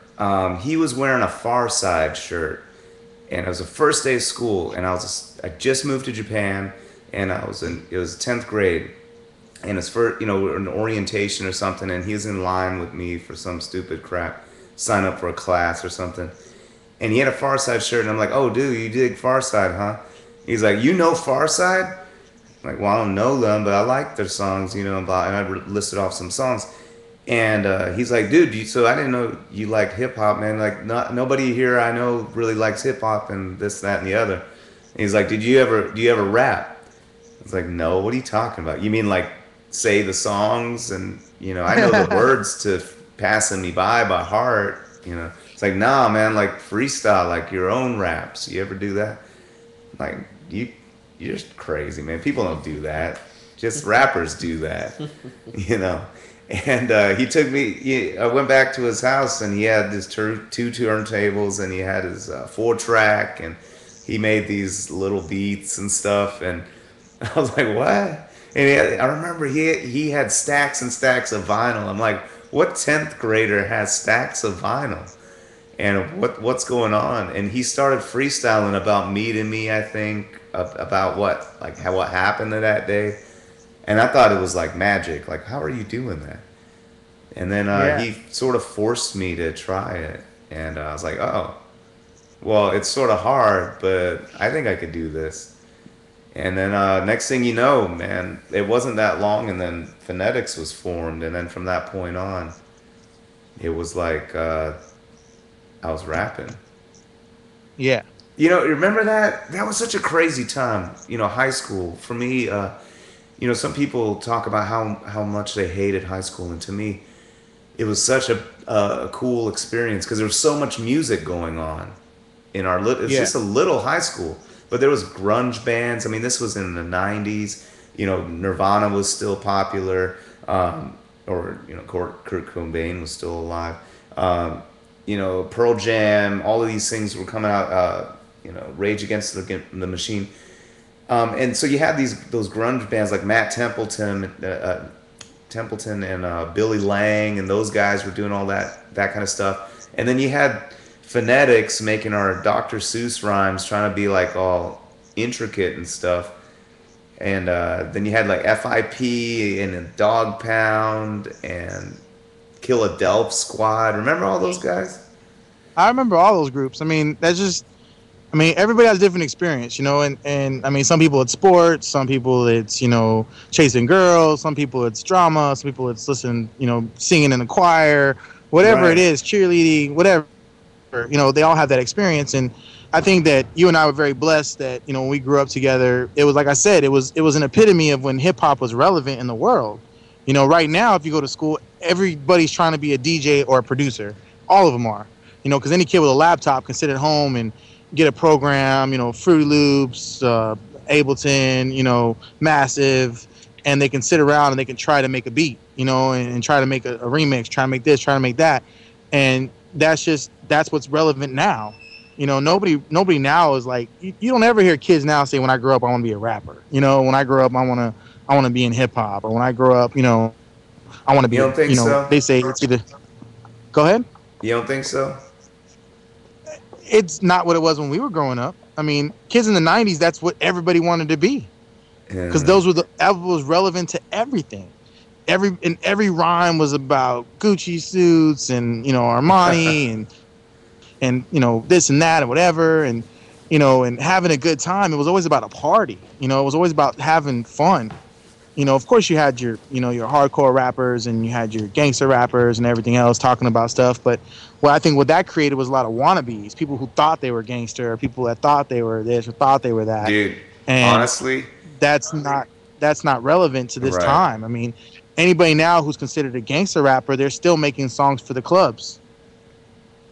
he was wearing a Far Side shirt, and it was the first day of school, and I just moved to Japan, and it was 10th grade. And it's for, an orientation or something, and he was in line with me for some stupid crap, sign up for a class or something. And he had a Far Side shirt, and I'm like, oh, dude, you dig Far Side, huh? He's like, you know Far Side? I'm like, well, I don't know them, but I like their songs, and I listed off some songs. And he's like, dude, so I didn't know you liked hip-hop, man. Like, nobody here I know really likes hip-hop and this, that, and the other. And he's like, do you ever rap? I was like, no, what are you talking about? You mean like say the songs? And I know the words to Passing Me by heart. It's like, nah, man, like freestyle, like your own raps. You ever do that? Like, you're just crazy, man. People don't do that. Just rappers do that. And he took me. I went back to his house, and he had his two turntables, and he had his 4-track, and he made these little beats and stuff. And I was like, what? And I remember he had stacks and stacks of vinyl. I'm like, what 10th grader has stacks of vinyl? And what's going on? And he started freestyling about meeting me, I think, about what happened to that day. And I thought it was like magic. Like, how are you doing that? And then he sort of forced me to try it. And I was like, oh, well, it's sort of hard, but I think I could do this. And then next thing you know, man, it wasn't that long, and then Phonetics was formed. And then from that point on, it was like I was rapping.
Yeah.
Remember that? That was such a crazy time, high school. For me, some people talk about how much they hated high school. And to me, it was such a cool experience because there was so much music going on in our it's just a little high school. But there was grunge bands. I mean, this was in the 90s. Nirvana was still popular. Kurt Cobain was still alive. Pearl Jam, all of these things were coming out, Rage Against the Machine. And so you had those grunge bands like Matt Templeton and Billy Lang, and those guys were doing all that kind of stuff. And then you had Phonetics making our Dr. Seuss rhymes, trying to be like all intricate and stuff. And then you had like FIP and Dog Pound and Kill a Delp Squad. Remember all those guys?
I remember all those groups. I mean, everybody has a different experience, and I mean, some people it's sports, some people it's, chasing girls, some people it's drama, some people it's listening, singing in the choir, whatever it is, cheerleading, whatever. They all have that experience, and I think that you and I were very blessed that when we grew up together, it was like I said, it was an epitome of when hip hop was relevant in the world. Right now, if you go to school, everybody's trying to be a DJ or a producer. All of them are, because any kid with a laptop can sit at home and get a program, Fruity Loops, Ableton, Massive, and they can sit around and they can try to make a beat, and try to make a remix, try to make this, try to make that, and that's what's relevant now. Nobody now is like, you don't ever hear kids now say, when I grow up, I want to be a rapper. When I grow up, I want to be in hip hop, or when I grow up, I want to be.
You don't think so?
They say it's either. Go ahead.
You don't think so?
it's not what it was when we were growing up. I mean, kids in the '90s, that's what everybody wanted to be, because
Yeah.
that was relevant to everything. Every rhyme was about Gucci suits and Armani and this and that and whatever, and and having a good time. It was always about a party. It was always about having fun. Of course you had your hardcore rappers and you had your gangster rappers and everything else talking about stuff. But what that created was a lot of wannabes, people who thought they were gangster, or people that thought they were this or thought they were that.
Dude,
And
honestly,
that's not relevant to this
right.
time. I mean, anybody now who's considered a gangster rapper, they're still making songs for the clubs.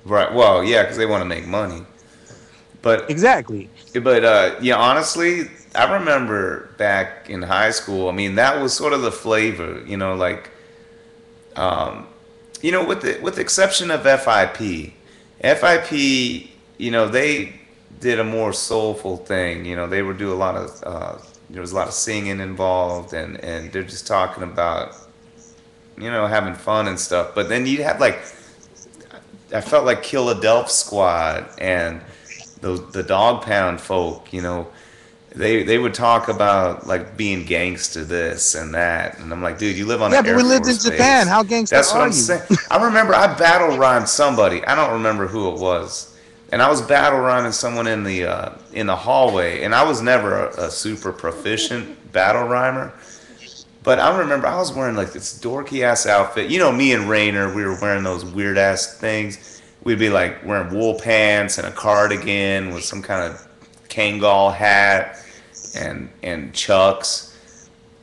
Right. Well, yeah, because they want to make money. But
Exactly.
yeah, honestly, I remember back in high school. I mean, that was sort of the flavor, like, with the exception of FIP, they did a more soulful thing. They would do a lot of there was a lot of singing involved, and they're just talking about having fun and stuff. But then you'd have like, I felt like Killadelph Squad and the Dog Pound folk, they would talk about like being gangsta this and that, and I'm like, dude, you live on an Air
but we lived in
Force
Japan.
base.
How gangsta
That's what
are
I'm
you?
saying. I remember I battle rhymed somebody. I don't remember who it was, and I was battle rhyming someone in the hallway, and I was never a super proficient battle rhymer. But I remember I was wearing like this dorky ass outfit. Me and Rainer, we were wearing those weird ass things. We'd be like wearing wool pants and a cardigan with some kind of Kangol hat and chucks.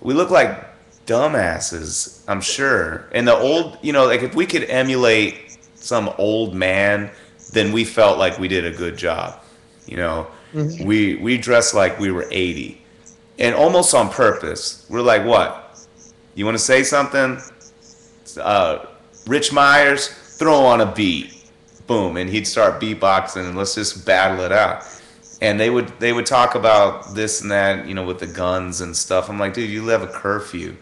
We look like dumbasses, I'm sure. And the old, like if we could emulate some old man, then we felt like we did a good job.
Mm-hmm.
We dressed like we were 80, and almost on purpose. We're like, what? You want to say something? Rich Myers, throw on a beat. Boom, and he'd start beatboxing, and let's just battle it out. And they would talk about this and that, with the guns and stuff. I'm like, dude, you have a curfew.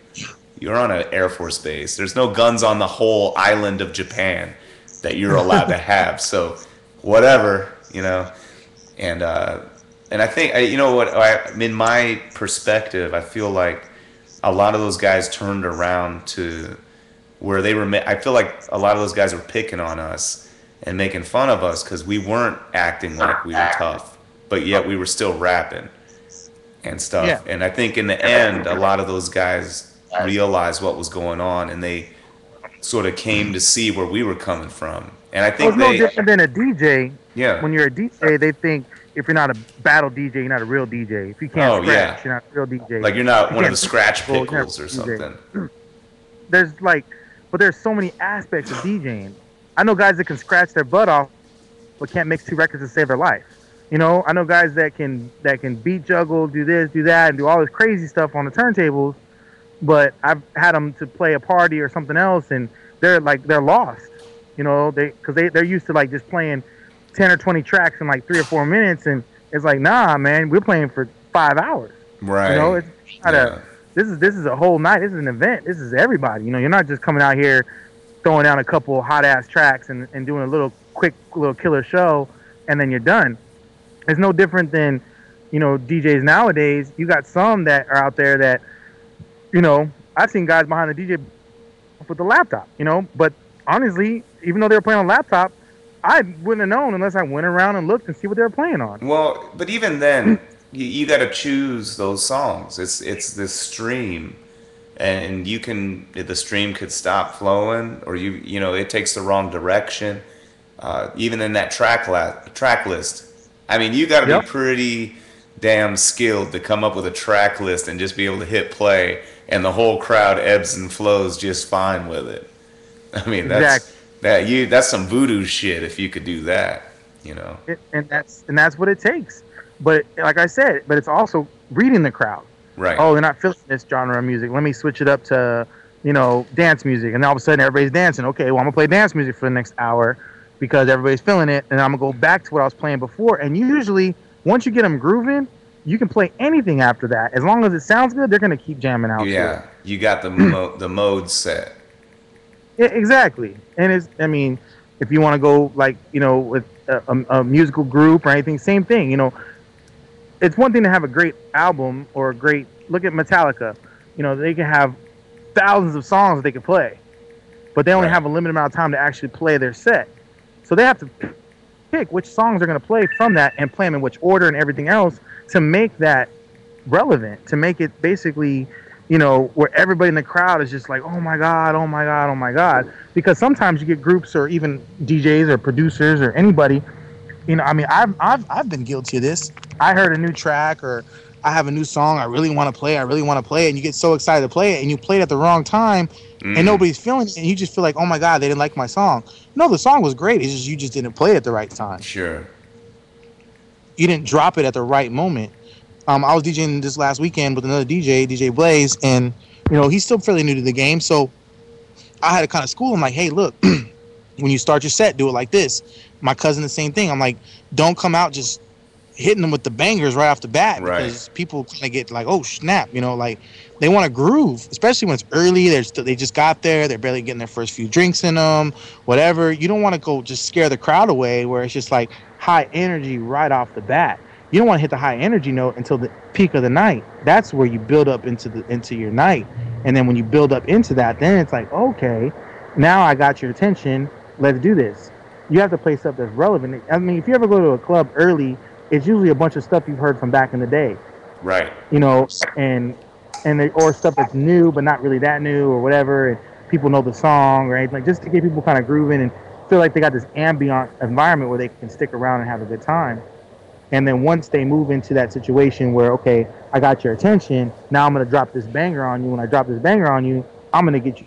You're on an Air Force base. There's no guns on the whole island of Japan that you're allowed to have. So, whatever, And I think, in my perspective, I feel like a lot of those guys turned around to where they were. I feel like a lot of those guys were picking on us and making fun of us because we weren't acting like we were tough, but yet we were still rapping and stuff.
Yeah.
And I think in the end, a lot of those guys realized what was going on, and they sort of came to see where we were coming from. And I think
it's no different than a DJ.
Yeah.
When you're a DJ, they think if you're not a battle DJ, you're not a real DJ. If you can't scratch, you're not a real DJ.
Like you're not one of the
can't
scratch
scratch,
pickles or
you're not a
something.
But there's so many aspects of DJing. I know guys that can scratch their butt off, but can't mix two records to save their life. I know guys that can beat juggle, do this, do that, and do all this crazy stuff on the turntables. But I've had them to play a party or something else, and they're lost. Because they're used to like just playing 10 or 20 tracks in like 3 or 4 minutes, and it's like, nah, man, we're playing for 5 hours.
Right.
It's not this is a whole night. This is an event. This is everybody. You're not just coming out here throwing down a couple hot ass tracks and doing a quick little killer show, and then you're done. It's no different than DJs nowadays. You got some that are out there that I've seen guys behind the DJ with a laptop. But honestly, even though they were playing on a laptop, I wouldn't have known unless I went around and looked and see what they were playing on.
Well, but even then, you got to choose those songs. It's this stream, and the stream could stop flowing, or it takes the wrong direction. Even in that track list, I mean, you got to be pretty damn skilled to come up with a track list and just be able to hit play, and the whole crowd ebbs and flows just fine with it. I mean, that's some voodoo shit if you could do that,
And that's what it takes. But like I said, it's also reading the crowd.
Right.
Oh, they're not feeling this genre of music. Let me switch it up to, dance music. And all of a sudden everybody's dancing. Okay, well, I'm going to play dance music for the next hour because everybody's feeling it. And I'm going to go back to what I was playing before. And usually, once you get them grooving, you can play anything after that. As long as it sounds good, they're going to keep jamming out.
Yeah, you got the mode set.
Yeah, exactly. And if you want to go like, with a musical group or anything. Same thing, you know. It's one thing to have a great album or a great look at Metallica. You know, they can have thousands of songs they can play, but they only
Right.
have a limited amount of time to actually play their set. So they have to pick which songs they're going to play from that and play them in which order and everything else to make that relevant, to make it basically, you know, where everybody in the crowd is just like, oh my God, oh my God, oh my God. Because sometimes you get groups or even DJs or producers or anybody, you know, I mean, I've been guilty of this. I heard a new track or I have a new song I really want to play. I really want to play it. And you get so excited to play it and you play it at the wrong time and nobody's feeling it. And you just feel like, oh my God, they didn't like my song. No, the song was great. It's just you just didn't play it at the right time.
Sure.
You didn't drop it at the right moment. I was DJing this last weekend with another DJ, DJ Blaze, and you know he's still fairly new to the game. So I had to kind of school him, like, hey, look, when you start your set, do it like this. My cousin, the same thing. I'm like, don't come out just hitting them with the bangers right off the bat,
Right.
because people kind of get like, oh snap, you know, like they want to groove, especially when it's early. They just got there, they're barely getting their first few drinks in them, whatever. You don't want to go just scare the crowd away where it's just like high energy right off the bat. You don't want to hit the high energy note until the peak of the night. That's where you build up into your night. And then when you build up into that, then it's like, okay, now I got your attention. Let's do this. You have to play stuff that's relevant. I mean, if you ever go to a club early, it's usually a bunch of stuff you've heard from back in the day.
Right.
You know, or stuff that's new but not really that new or whatever. And people know the song, right? Like just to get people kind of grooving and feel like they got this ambient environment where they can stick around and have a good time. And then once they move into that situation where, okay, I got your attention, now I'm going to drop this banger on you. When I drop this banger on you, I'm going to get you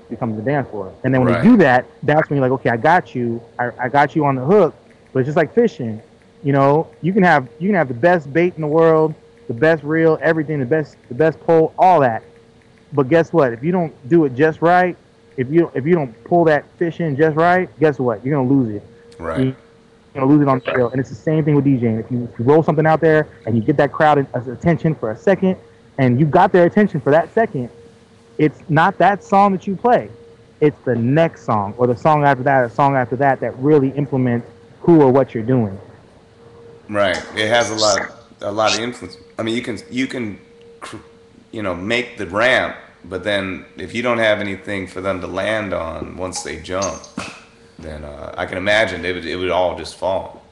to come to the dance floor. And then when
Right.
you do that, that's when you're like, okay, I got you. I got you on the hook. But it's just like fishing. You know, you can have the best bait in the world, the best reel, everything, the best pole, all that. But guess what? If you don't do it just right, if you don't pull that fish in just right, guess what? You're going to lose it.
Right.
You're gonna lose it on the trail. And it's the same thing with DJing. If you roll something out there and you get that crowd attention for a second, and you got their attention for that second, it's not that song that you play. It's the next song or the song after that, or song after that that really implements who or what you're doing.
Right. It has a lot of influence. I mean, you can make the ramp, but then if you don't have anything for them to land on once they jump, then I can imagine it would all just fall.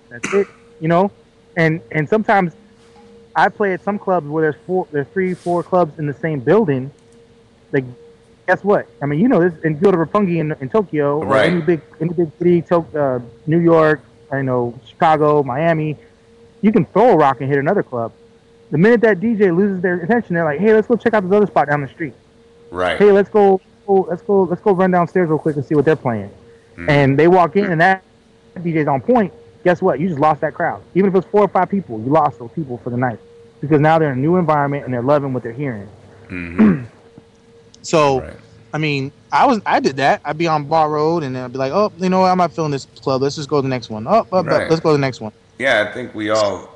That's it, you know. And sometimes I play at some clubs where there's 3-4 clubs in the same building. Like, guess what? I mean, you know this. And go to Roppongi in Tokyo, or
Right.
any big city, New York, I know Chicago, Miami. You can throw a rock and hit another club. The minute that DJ loses their attention, they're like, hey, let's go check out this other spot down the street.
Right.
Hey, let's go run downstairs real quick and see what they're playing. And they walk in and that DJ's on point. Guess what? You just lost that crowd. Even if it's 4 or 5 people, you lost those people for the night because now they're in a new environment and they're loving what they're hearing.
Mm-hmm.
So,
Right.
I mean, I did that. I'd be on Bar Road and I'd be like, oh, you know what? I'm not feeling this club. Let's just go to the next one. Oh,
Right.
let's go to the next one.
Yeah, I think we all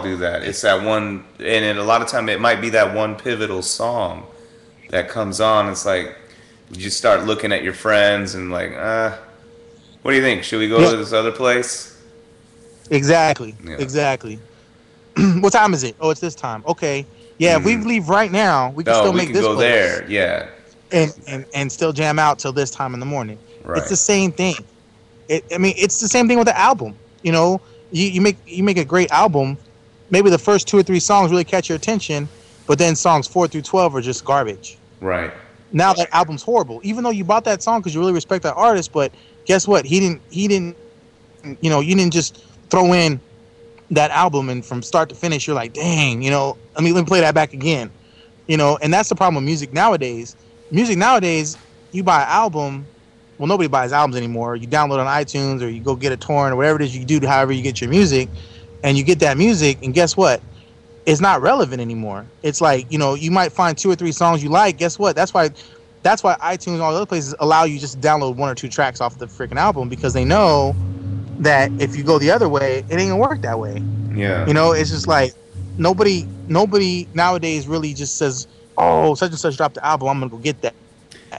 do that. It's that one, and a lot of time it might be that one pivotal song that comes on. It's like you just start looking at your friends and like, what do you think? Should we go to this other place?
Exactly.
Yeah.
Exactly. What time is it? Oh, it's this time. Okay. Yeah, if we leave right now, we can still
we
make
can
this
go
place
there. Yeah.
and still jam out till this time in the morning.
Right.
It's the same thing. It's the same thing with the album. You know, you make a great album. Maybe the first 2 or 3 songs really catch your attention, but then songs 4 through 12 are just garbage.
Right.
Now that album's horrible. Even though you bought that song because you really respect that artist, but guess what? He didn't. You know, you didn't just throw in that album and from start to finish, you're like, dang. You know, let me play that back again. You know, and that's the problem with music nowadays. Music nowadays, you buy an album. Well, nobody buys albums anymore. You download on iTunes or you go get a torrent or whatever it is you do to however you get your music, and you get that music, and guess what? It's not relevant anymore. It's like, you know, you might find 2 or 3 songs you like. Guess what? That's why iTunes and all the other places allow you just to download 1 or 2 tracks off the freaking album, because they know that if you go the other way, it ain't gonna work that way.
Yeah.
You know, it's just like nobody nowadays really just says, oh, such and such dropped the album, I'm gonna go get that.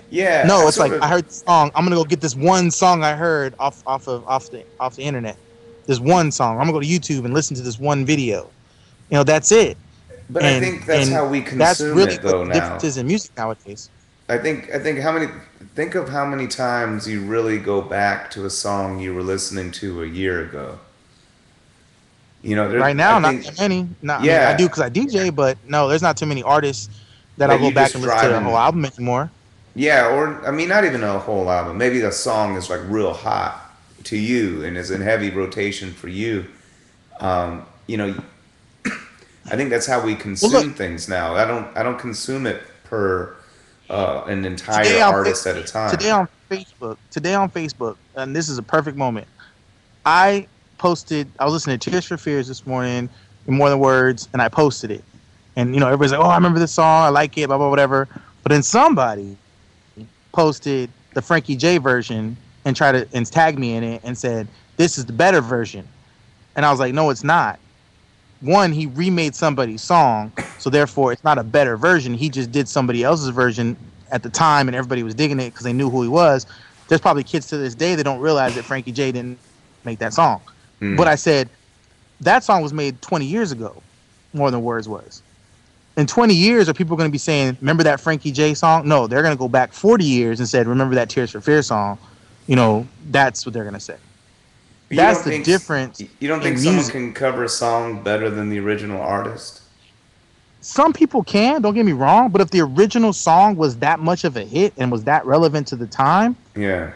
Yeah,
No,
I
it's
sort
like
of.
I heard the song. I'm gonna go get this one song I heard off the internet. This one song. I'm gonna go to YouTube and listen to this one video. That's it.
But I
And
think that's
and
how we
that's
consume
really
it,
what
though.
the difference
Now,
is in music nowadays.
I think how many. Think of how many times you really go back to a song you were listening to a year ago.
Right
I
now, not
think,
that many. Not, I mean, I do
yeah,
because I DJ, but no, there's not too many artists that I'll
that
go
you
back
just
and listen to their whole
driving.
album anymore.
Yeah, or I mean, not even a whole album. Maybe the song is like real hot to you and is in heavy rotation for you. You know, I think that's how we
Well, look,
consume things now. I don't consume it per an entire
today on Fa-
artist at a time.
today on Facebook, and this is a perfect moment. I I was listening to Tears for Fears this morning, in More Than Words, and I posted it. And everybody's like, "Oh, I remember this song. I like it." Blah blah whatever. But then somebody posted the Frankie J version and tagged me in it and said, "This is the better version." And I was like, "No, it's not. One, he remade somebody's song, so therefore it's not a better version. He just did somebody else's version at the time, and everybody was digging it because they knew who he was. There's probably kids to this day that don't realize that Frankie J didn't make that song." But I said that song was made 20 years ago. More Than Words was. In 20 years, are people going to be saying, "Remember that Frankie J song"? No, they're going to go back 40 years and said, "Remember that Tears for Fears song." That's what they're going to say.
You
That's
don't
the
think
difference
you don't think
in
someone
music.
can cover a song better than the original artist?
Some people can, don't get me wrong, but if the original song was that much of a hit and was that relevant to the time,
Yeah.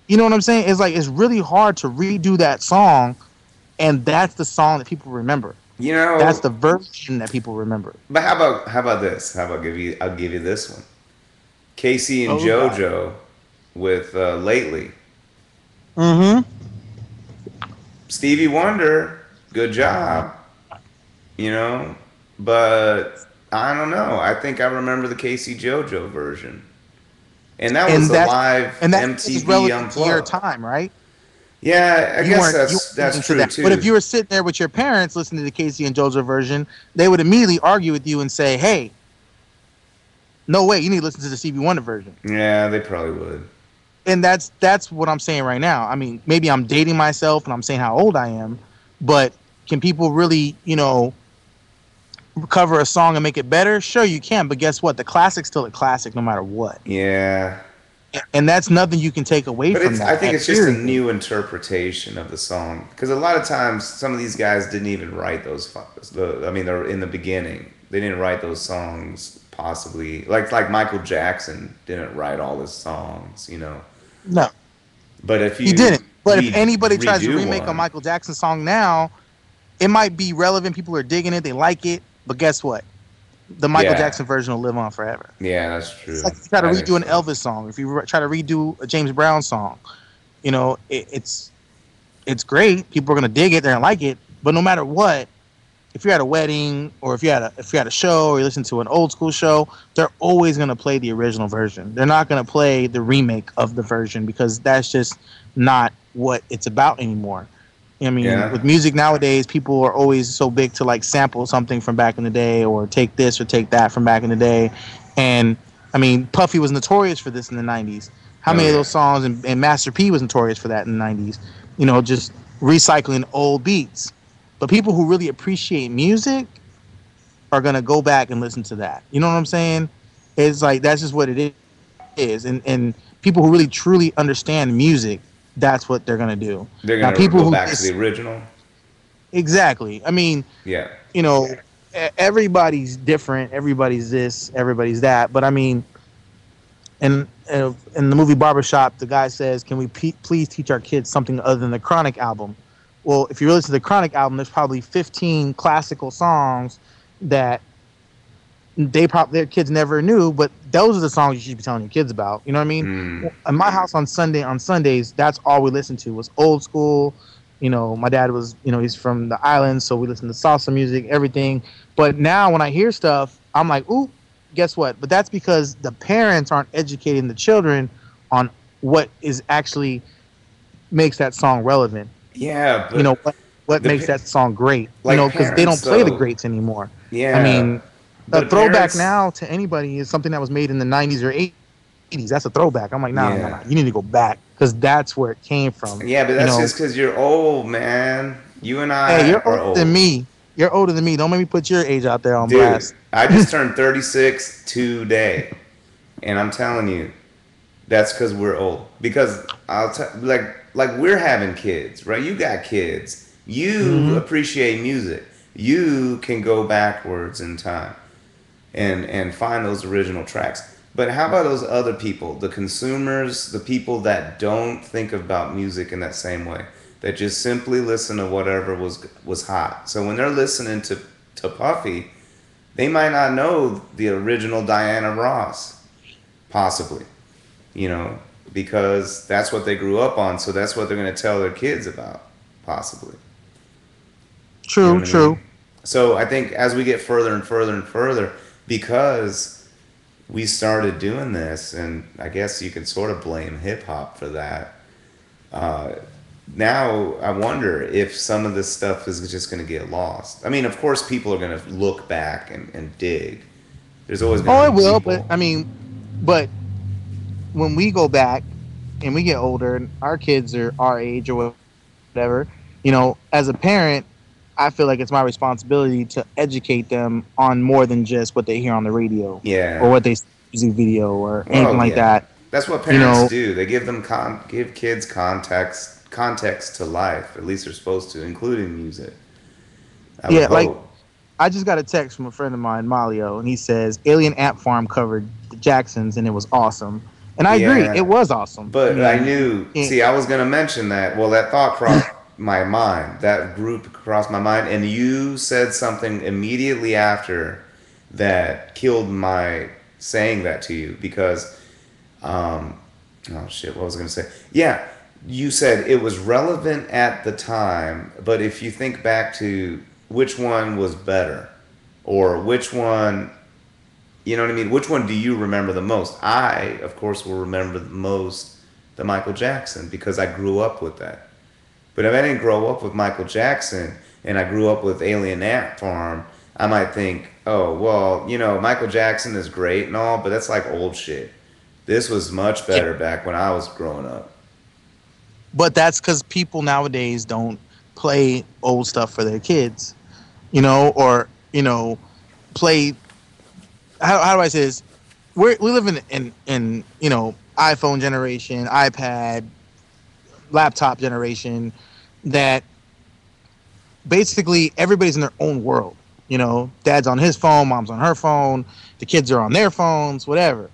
you know what I'm saying? It's like it's really hard to redo that song, and that's the song that people remember.
You
That's
know,
the version that people remember.
but how about this? I'll give you this one. Casey and
Oh God.
JoJo with Lately.
Mm-hmm.
Stevie Wonder, good job. You know, but I don't know. I think I remember the Casey JoJo version, and that was
And
a live
that's is
MTV
relevant to your
Unplugged.
time, right?
Yeah, I guess
You
that's
weren't
that's
listening to
true
that. But if
too.
you were sitting there with your parents listening to the Casey and JoJo version, they would immediately argue with you and say, "Hey, no way, you need to listen to the Stevie Wonder version."
Yeah, they probably would.
And that's what I'm saying right now. I mean, maybe I'm dating myself and I'm saying how old I am, but can people really, cover a song and make it better? Sure, you can, but guess what? The classic's still a classic no matter what.
Yeah,
And that's nothing you can take away
but
from
I
that.
think it's just a
Period.
new interpretation of the song because a lot of times some of these guys didn't even write those. I mean, they're in the beginning. They didn't write those songs. Possibly, like Michael Jackson didn't write all his songs.
No,
But if
he
you
didn't. But if anybody tries to
redo
remake a
one,
Michael Jackson song now, it might be relevant. People are digging it. They like it. But guess what? The Michael
yeah,
Jackson version will live on forever.
yeah, that's
It's
true.
like if you try to
I think
redo an
so.
Elvis song. If you try to redo a James Brown song, it's great. People are gonna dig it. They're gonna like it. But no matter what, if you're at a wedding or if you're at a show or you listen to an old school show, they're always gonna play the original version. They're not gonna play the remake of the version because that's just not what it's about anymore. I mean,
Yeah,
with music nowadays, people are always so big to like sample something from back in the day or take this or take that from back in the day. And I mean, Puffy was notorious for this in the 90s. How
oh
many of
yeah,
those songs, and Master P was notorious for that in the 90s, just recycling old beats. But people who really appreciate music are going to go back and listen to that. You know what I'm saying? It's like that's just what it is. And people who really truly understand music, that's what they're going to do.
they're
Now,
gonna
people
go
who
back to the
just
original.
exactly. I mean,
Yeah,
you know, everybody's different. Everybody's this. Everybody's that. But I mean, in the movie Barbershop, the guy says, "Can we please teach our kids something other than the Chronic album?" Well, if you listen to the Chronic album, there's probably 15 classical songs that their kids never knew, but those are the songs you should be telling your kids about. You know what I mean?
mm,
In my house on Sundays, that's all we listened to was old school. My dad was, he's from the island, so we listened to salsa music, everything. But now when I hear stuff, I'm like, ooh, guess what? But that's because the parents aren't educating the children on what is actually makes that song relevant.
yeah,
You know
but
what
the
makes that song great.
like
Because they
parents
don't play the
though.
greats anymore. I
Yeah,
mean, a
but
throwback
parents.
now to anybody is something that was made in the 90s or 80s '80s. That's a throwback. I'm like, nah, nah,
Yeah.
nah. You need to go back because that's where it came from.
Yeah, but
You
that's
know,
just because you're old, man. You and
hey,
I
you're
are
older than
old.
me. You're older than me. Don't make me put your age out there on
Dude,
blast.
I just turned 36 today. And I'm telling you, that's because we're old. Because like we're having kids, right? You got kids. You
Hmm.
appreciate music. You can go backwards in time and find those original tracks. But how about those other people, the consumers, the people that don't think about music in that same way, that just simply listen to whatever was hot. So when they're listening to Puffy, they might not know the original Diana Ross, possibly, you know, because that's what they grew up on. So that's what they're going to tell their kids about, possibly. You know
True,
what I mean?
true.
So I think as we get further and further and further, because we started doing this, and I guess you can sort of blame hip hop for that. Uh, Now I wonder if some of this stuff is just going to get lost. I mean, of course, people are going to look back and dig. There's always going
Oh,
to
it
be
will. But
people.
I mean, but when we go back and we get older, and our kids are our age or whatever, as a parent, I feel like it's my responsibility to educate them on more than just what they hear on the radio or
Yeah.
what they see in music video or anything
Well,
like
yeah.
that.
That's what
You
parents
know,
do. They give kids context to life. At least they're supposed to, including music. I would
yeah, like
hope.
I just got a text from a friend of mine, Malio, and he says Alien Ant Farm covered the Jacksons and it was awesome. And I agree, it
Yeah.
was awesome. I
But I
mean, you
knew,
can't,
see, I was going to mention that. Well, that thought crossed my mind. That group crossed my mind. And you said something immediately after that killed my saying that to you because, um, oh shit, what was I going to say? Yeah, you said it was relevant at the time, but if you think back to which one was better or which one, you know what I mean? Which one do you remember the most? I, of course, will remember the most the Michael Jackson because I grew up with that. But if I didn't grow up with Michael Jackson and I grew up with Alien Ant Farm, I might think, oh, well, Michael Jackson is great and all, but that's like old shit. This was much
yeah.
better back when I was growing up.
But that's because people nowadays don't play old stuff for their kids, or play. How do I say this? We live in iPhone generation, iPad, laptop generation, that basically everybody's in their own world. Dad's on his phone, mom's on her phone, the kids are on their phones, whatever.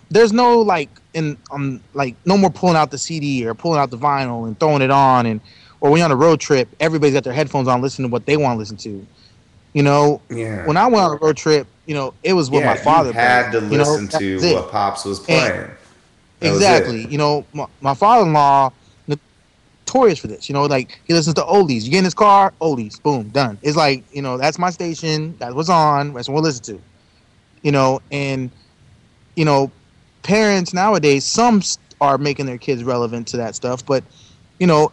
There's no like no more pulling out the CD or pulling out the vinyl and throwing it on, or when you're on a road trip, everybody's got their headphones on listening to what they want to listen to. You know,
Yeah.
when I went on a road trip, it was what my
Yeah, you
father played.
had to listen
That
to
was it.
what Pops was
And
playing. That was it.
exactly, my father-in-law notorious for this. Like he listens to oldies. You get in his car, oldies, boom, done. It's like that's my station. That was on. That's what we'll listen to. And you know, parents nowadays, some are making their kids relevant to that stuff, but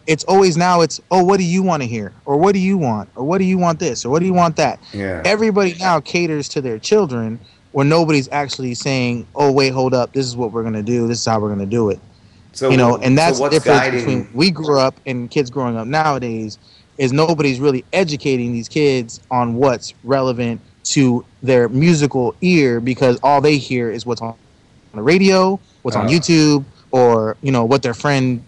it's always now it's, oh, what do you want to hear, or what do you want, or what do you want this, or what do you want that.
Yeah.
Everybody now caters to their children, where nobody's actually saying, oh, wait, hold up, this is what we're going to do, this is how we're going to do it. And
So
that's the
what's
difference between
guiding?
we grew up and kids growing up nowadays, is nobody's really educating these kids on what's relevant to their musical ear, because all they hear is what's on the radio, what's on
Uh,
YouTube, or what their friend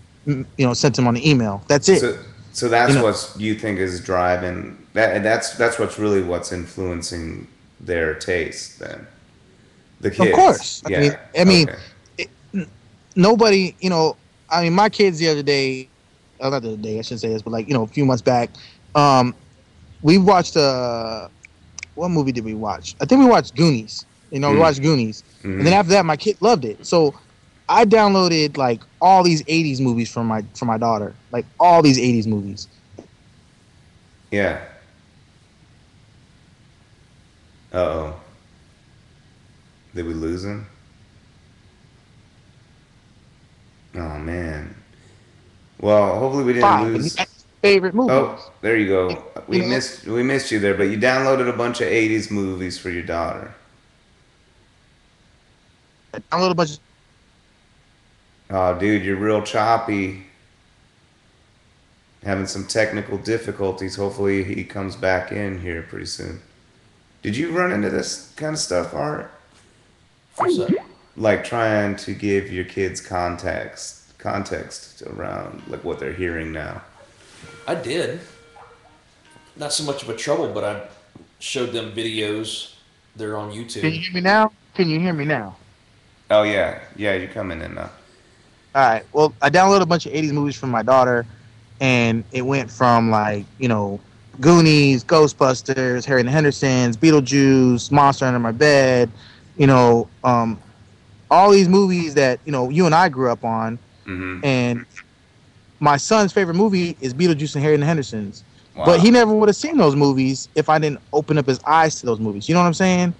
sent them on the email. That's it.
so so
You
that's
know,
what you think is driving that, and that's what's really what's influencing their taste. Then the
of
kids.
course.
Yeah.
I mean,
Okay.
it, nobody. My kids the other day, not the other day, I shouldn't say this, but like a few months back, um, we watched what movie did we watch? I think we watched Goonies. We
Mm.
watched Goonies, and then
Hmm.
after that, my kid loved it. So I downloaded like all these '80s movies for my daughter, like all these '80s movies.
Yeah. Uh oh. Did we lose him? Oh man. Well, hopefully we didn't
Five, and
lose.
that's his favorite
Oh,
movies.
there you
You
go.
you
We
know,
missed you there, but you downloaded a bunch of '80s movies for your daughter.
download a bunch of.
Oh, dude, you're real choppy. Having some technical difficulties. Hopefully, he comes back in here pretty soon. Did you run into this kind of stuff, Art?
What's that?
Like trying to give your kids context around like what they're hearing now.
I did. Not so much of a trouble, but I showed them videos. They're on YouTube.
Can you hear me now? Can you hear me now?
Oh yeah, yeah, you're coming in now.
All right. Well, I downloaded a bunch of 80s movies from my daughter, and it went from like, Goonies, Ghostbusters, Harry and the Hendersons, Beetlejuice, Monster Under My Bed, all these movies that, you and I grew up on.
Mm-hmm.
And my son's favorite movie is Beetlejuice and Harry and the Hendersons.
Wow.
But he never would have seen those movies if I didn't open up his eyes to those movies. You know what I'm saying?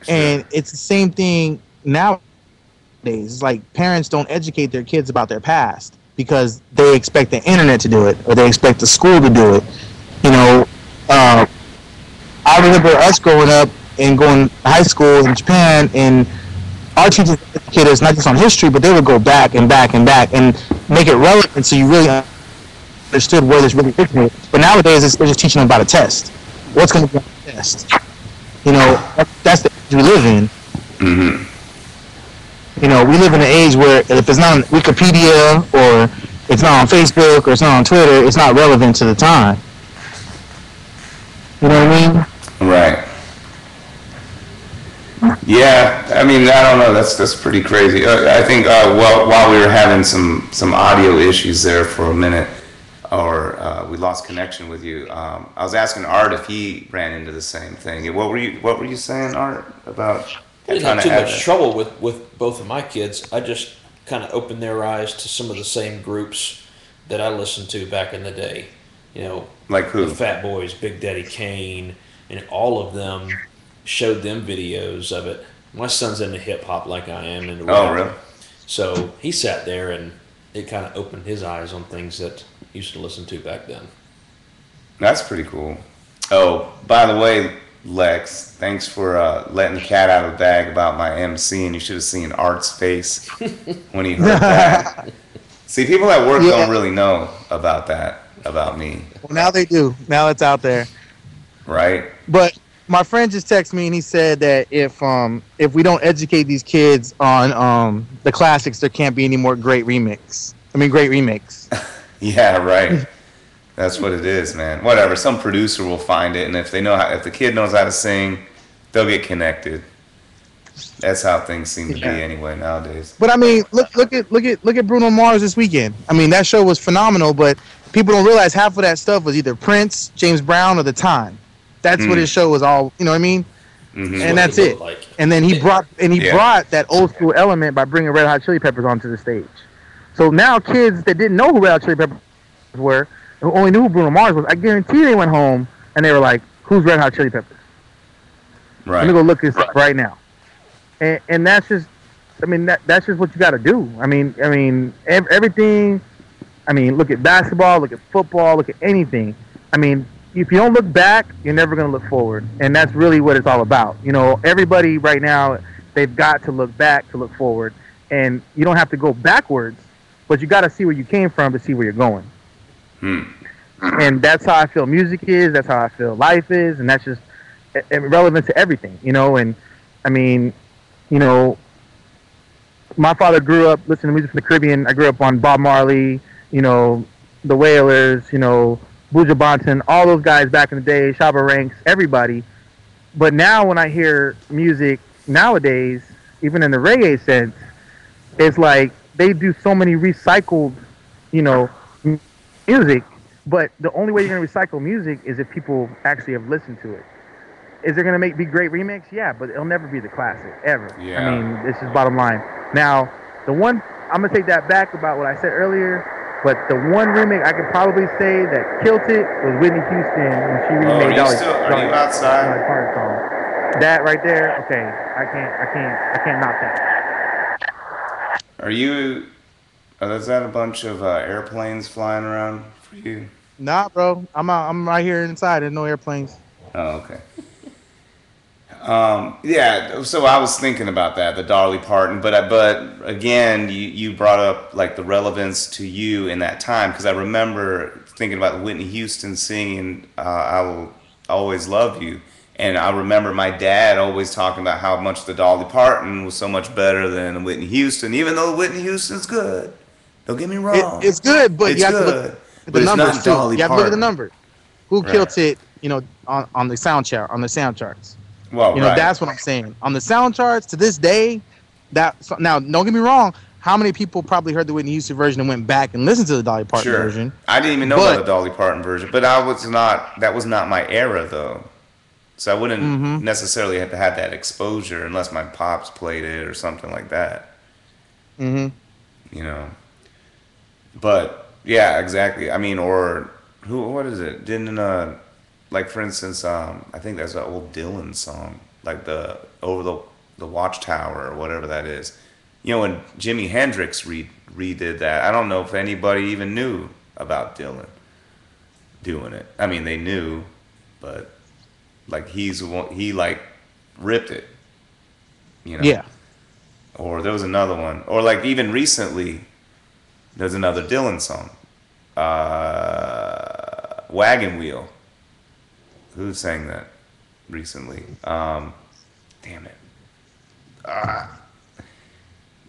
Sure.
And it's the same thing nowadays. It's like parents don't educate their kids about their past because they expect the internet to do it or they expect the school to do it. I remember us growing up and going to high school in Japan, and our teachers educated us not just on history, but they would go back and back and back and make it relevant so you really understood where this really originated. But nowadays, they're just teaching them about a test. What's going to be on the test? That's the age we live in.
Mm-hmm.
We live in an age where if it's not on Wikipedia or it's not on Facebook or it's not on Twitter, it's not relevant to the time. You know what I mean?
Right. Yeah, I mean, I don't know. That's pretty crazy. I think while we were having some audio issues there for a minute, or we lost connection with you, I was asking Art if he ran into the same thing. What were you saying, Art, about?
I didn't have too much trouble with both of my kids. I just kind of opened their eyes to some of the same groups that I listened to back in the day.
Like who?
The Fat Boys, Big Daddy Kane, and all of them showed them videos of it. My son's into hip hop like I am, and
oh, really?
So he sat there and it kind of opened his eyes on things that he used to listen to back then.
That's pretty cool. Oh, by the way, Lex, thanks for letting the cat out of the bag about my MC, and you should have seen Art's face when he heard that. See, people at work don't really know about that, about me.
Well, now they do. Now it's out there.
Right?
But my friend just texted me and he said that if we don't educate these kids on the classics, there can't be any more great remakes.
Yeah, right. That's what it is, man. Whatever. Some producer will find it, and if the kid knows how to sing, they'll get connected. That's how things seem to be anyway nowadays.
But I mean, look at Bruno Mars this weekend. I mean, that show was phenomenal, but people don't realize half of that stuff was either Prince, James Brown, or The Time. That's what his show was all. You know what I mean?
Mm-hmm.
And that's it.
Like.
And then he brought that old school element by bringing Red Hot Chili Peppers onto the stage. So now kids that didn't know who Red Hot Chili Peppers were, who only knew who Bruno Mars was, I guarantee they went home and they were like, "Who's Red Hot Chili Peppers?"
Right.
Let me go look this up right now. And that's just, I mean, that's just what you got to do. I mean, everything. I mean, look at basketball, look at football, look at anything. I mean, if you don't look back, you're never going to look forward, and that's really what it's all about. Everybody right now, they've got to look back to look forward, and you don't have to go backwards, but you got to see where you came from to see where you're going. And that's how I feel music is. That's how I feel life is, and that's just relevant to everything. And I mean, my father grew up listening to music from the Caribbean. I grew up on Bob Marley, the Wailers, Buju Banton, all those guys back in the day, Shabba Ranks, everybody. But now when I hear music nowadays, even in the reggae sense, it's like they do so many recycled, music. But the only way you're going to recycle music is if people actually have listened to it. Is there going to be great remix? Yeah, but it'll never be the classic, ever.
Yeah.
I mean, this is bottom line. Now, I'm going to take that back about what I said earlier, but the one remake I could probably say that killed it was Whitney Houston when she remade Dolly.
Are you outside?
Parton song. That right there, okay, I can't knock that.
Is that a bunch of airplanes flying around for you?
Nah, bro, I'm right here inside. There's no airplanes.
Oh, okay. Yeah, so I was thinking about that, the Dolly Parton, but again, you brought up like the relevance to you in that time because I remember thinking about Whitney Houston singing "I Will Always Love You," and I remember my dad always talking about how much the Dolly Parton was so much better than Whitney Houston, even though Whitney Houston's good. Don't get me wrong,
It's good, but
it's
you have to
good,
look at the
but it's
numbers
not
too.
Dolly
You have to look at the
Parton.
numbers. Who
Right.
killed it? On the sound chart, on the sound charts.
Well, right.
That's what I'm saying. On the sound charts to this day, now don't get me wrong. How many people probably heard the Whitney Houston version and went back and listened to the Dolly Parton
Sure.
version?
I didn't even know about the Dolly Parton version, but that was not my era though. So I wouldn't necessarily have to have that exposure unless my pops played it or something like that. Mm-hmm. But yeah, exactly. I mean, or what is it? Didn't like for instance, I think that's an old Dylan song, like the Over the Watchtower or whatever that is. When Jimi Hendrix redid that, I don't know if anybody even knew about Dylan doing it. I mean, they knew, but like he like ripped it.
Yeah.
Or there was another one, or like even recently, there's another Dylan song, Wagon Wheel. Who sang that recently? Damn it.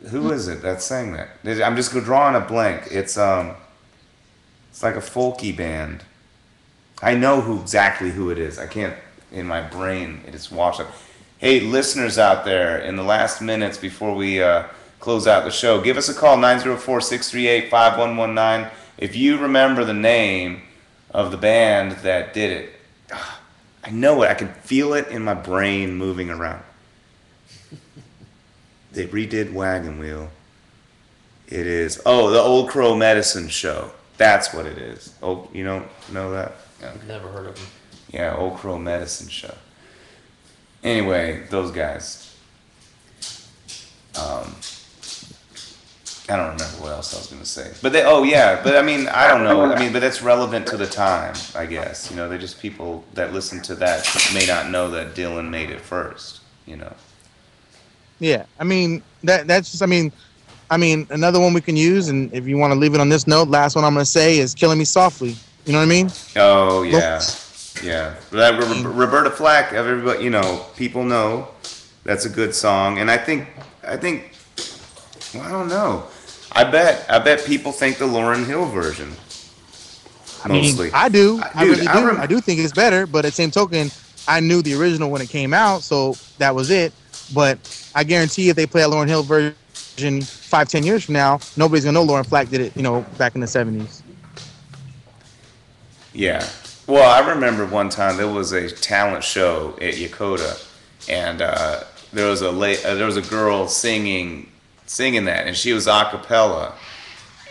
Who is it that sang that? I'm just drawing a blank. It's like a folky band. I know exactly who it is. I can't, in my brain, it is washed up. Hey, listeners out there, in the last minutes before we close out the show, give us a call, 904-638-5119. If you remember the name of the band that did it. I know it. I can feel it in my brain moving around. They redid Wagon Wheel. It is, the Old Crow Medicine Show. That's what it is. Oh, you don't know that? Okay.
Never heard of them.
Yeah, Old Crow Medicine Show. Anyway, those guys. I don't remember what else I was going to say. But I mean, I don't know. I mean, but that's relevant to the time, I guess. They're just people that listen to that may not know that Dylan made it first,
Yeah, I mean that's just I mean another one we can use, and if you want to leave it on this note, last one I'm gonna say is "Killing Me Softly." You know what I mean? Oh
yeah, yeah. That Roberta Flack, everybody, people know that's a good song, and I think well, I don't know. I bet people think the Lauryn Hill version. Mostly,
I do. I really do. I do think it's better, but at the same token, I knew the original when it came out, so that was it. But I guarantee if they play a Lauryn Hill version 5-10 years from now, nobody's gonna know Lauryn Flack did it, back in the 70s.
Yeah. Well, I remember one time there was a talent show at Yokota, and there was a girl singing that, and she was a cappella,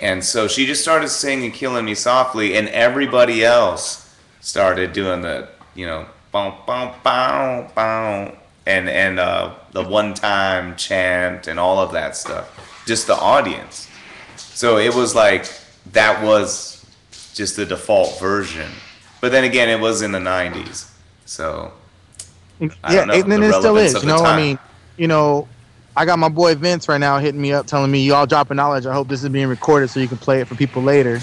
and so she just started singing "Killing Me Softly," and everybody else started doing the bow bow bow bow and the one-time chant and all of that stuff. Just the audience. So it was like that was just the default version. But then again, it was in the 90s. So I don't know,
and then it still is. I got my boy Vince right now hitting me up telling me, y'all dropping knowledge. I hope this is being recorded so you can play it for people later.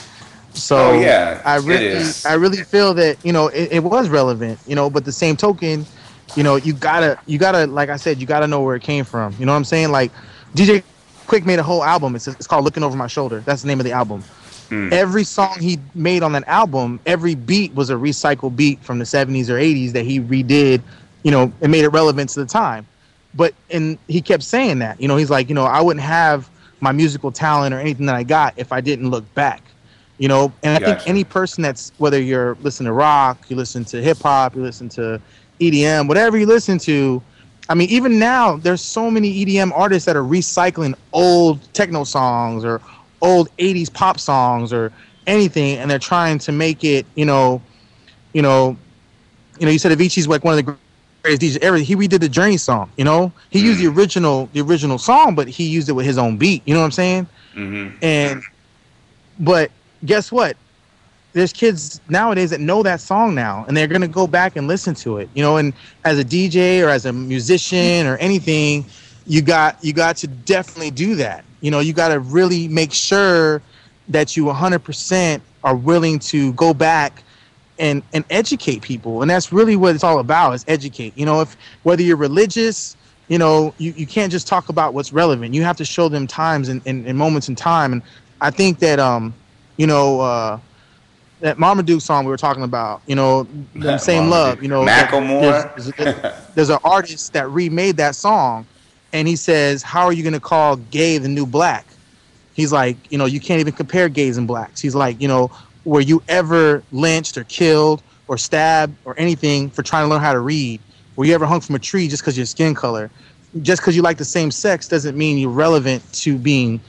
So I really feel that, it was relevant, but the same token, you gotta, like I said, you gotta know where it came from. You know what I'm saying? Like DJ Quick made a whole album. It's called Looking Over My Shoulder. That's the name of the album. Every song he made on that album, every beat was a recycled beat from the 70s or 80s that he redid, and made it relevant to the time. And he kept saying that, he's like, I wouldn't have my musical talent or anything that I got if I didn't look back, and I think any person that's, whether you're listening to rock, you listen to hip hop, you listen to EDM, whatever you listen to, I mean, even now there's so many EDM artists that are recycling old techno songs or old 80s pop songs or anything, and they're trying to make it, you said Avicii's like one of the greatest DJs ever. He redid the Journey song, he used the original song, but he used it with his own beat. You know what I'm saying? But guess what? there's kids nowadays that know that song now, and they're gonna go back and listen to it. And as a DJ or as a musician or anything, you got to definitely do that. You got to really make sure that you 100% are willing to go back and educate people, and that's really what it's all about, is educate. If whether you're religious, you can't just talk about what's relevant. You have to show them times and moments in time. And I think that that Marmaduke song we were talking about, the same love,
Macklemore.
There's an artist that remade that song, and he says, how are you going to call gay the new black? He's like, you can't even compare gays and blacks. He's like, were you ever lynched or killed or stabbed or anything for trying to learn how to read? Were you ever hung from a tree just because your skin color? Just because you like the same sex doesn't mean you're relevant to being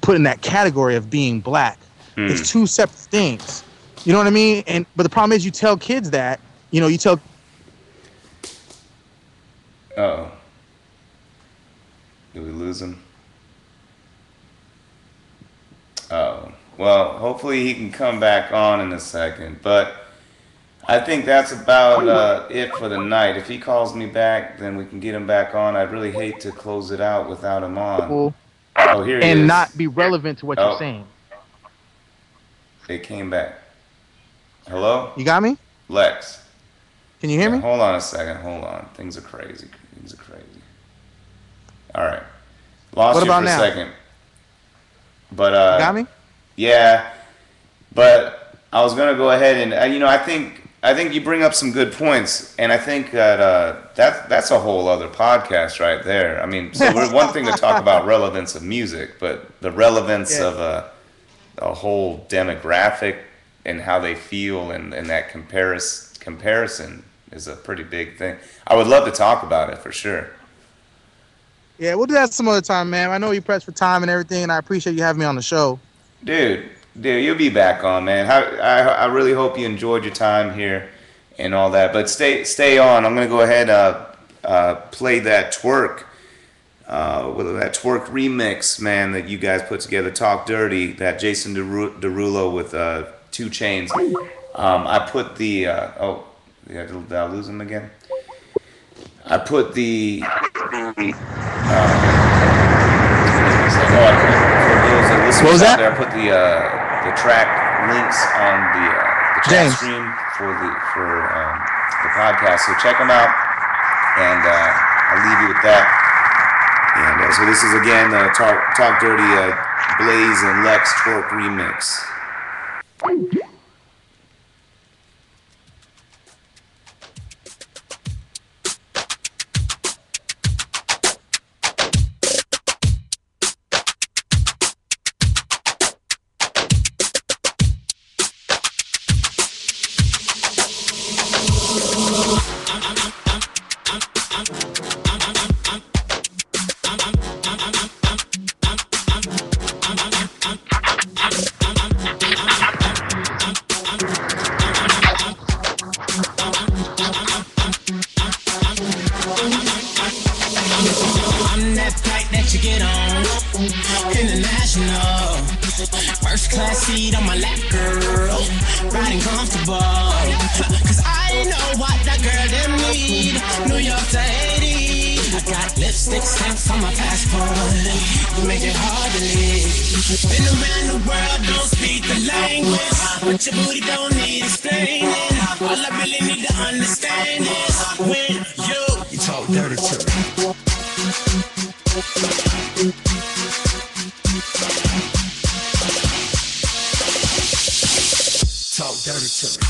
put in that category of being black. It's two separate things. You know what I mean? But the problem is, you tell kids that, you tell.
Uh-oh. Did we lose him? Oh. Well, hopefully he can come back on in a second. But I think that's about it for the night. If he calls me back, then we can get him back on. I'd really hate to close it out without him on. Oh, here he is.
And not be relevant to what you're saying.
It came back. Hello?
You got me?
Lex.
Can you hear me?
Hold on a second. Hold on. Things are crazy. All right. Lost you for a second. But
you got me?
Yeah. But I was gonna go ahead and I think you bring up some good points, and I think that that's a whole other podcast right there. I mean, so we're one thing to talk about relevance of music, but the relevance of a whole demographic and how they feel, and that comparison is a pretty big thing. I would love to talk about it for sure.
Yeah, we'll do that some other time, man. I know you pressed for time and everything, and I appreciate you having me on the show. Dude,
you'll be back on, man. I really hope you enjoyed your time here and all that. But stay on. I'm gonna go ahead and play that twerk. With that twerk remix, man, that you guys put together, Talk Dirty, that Jason Derulo with 2 Chainz. I put the did I lose him again? I put the
what was that?
There, I put the track links on the chat stream for the podcast, so check them out, and I'll leave you with that. And so this is again the Talk Dirty Blaze and Lex Twerk remix.
First class seat on my lap, girl. Riding comfortable. Cause I know what that girl them need. New York to Haiti. I got lipstick stamps on my passport. You make it hard to leave. Been around the world, don't speak the language. But your booty don't need explaining. All I really need to understand is when you talk dirty to me. Talk dirty to me.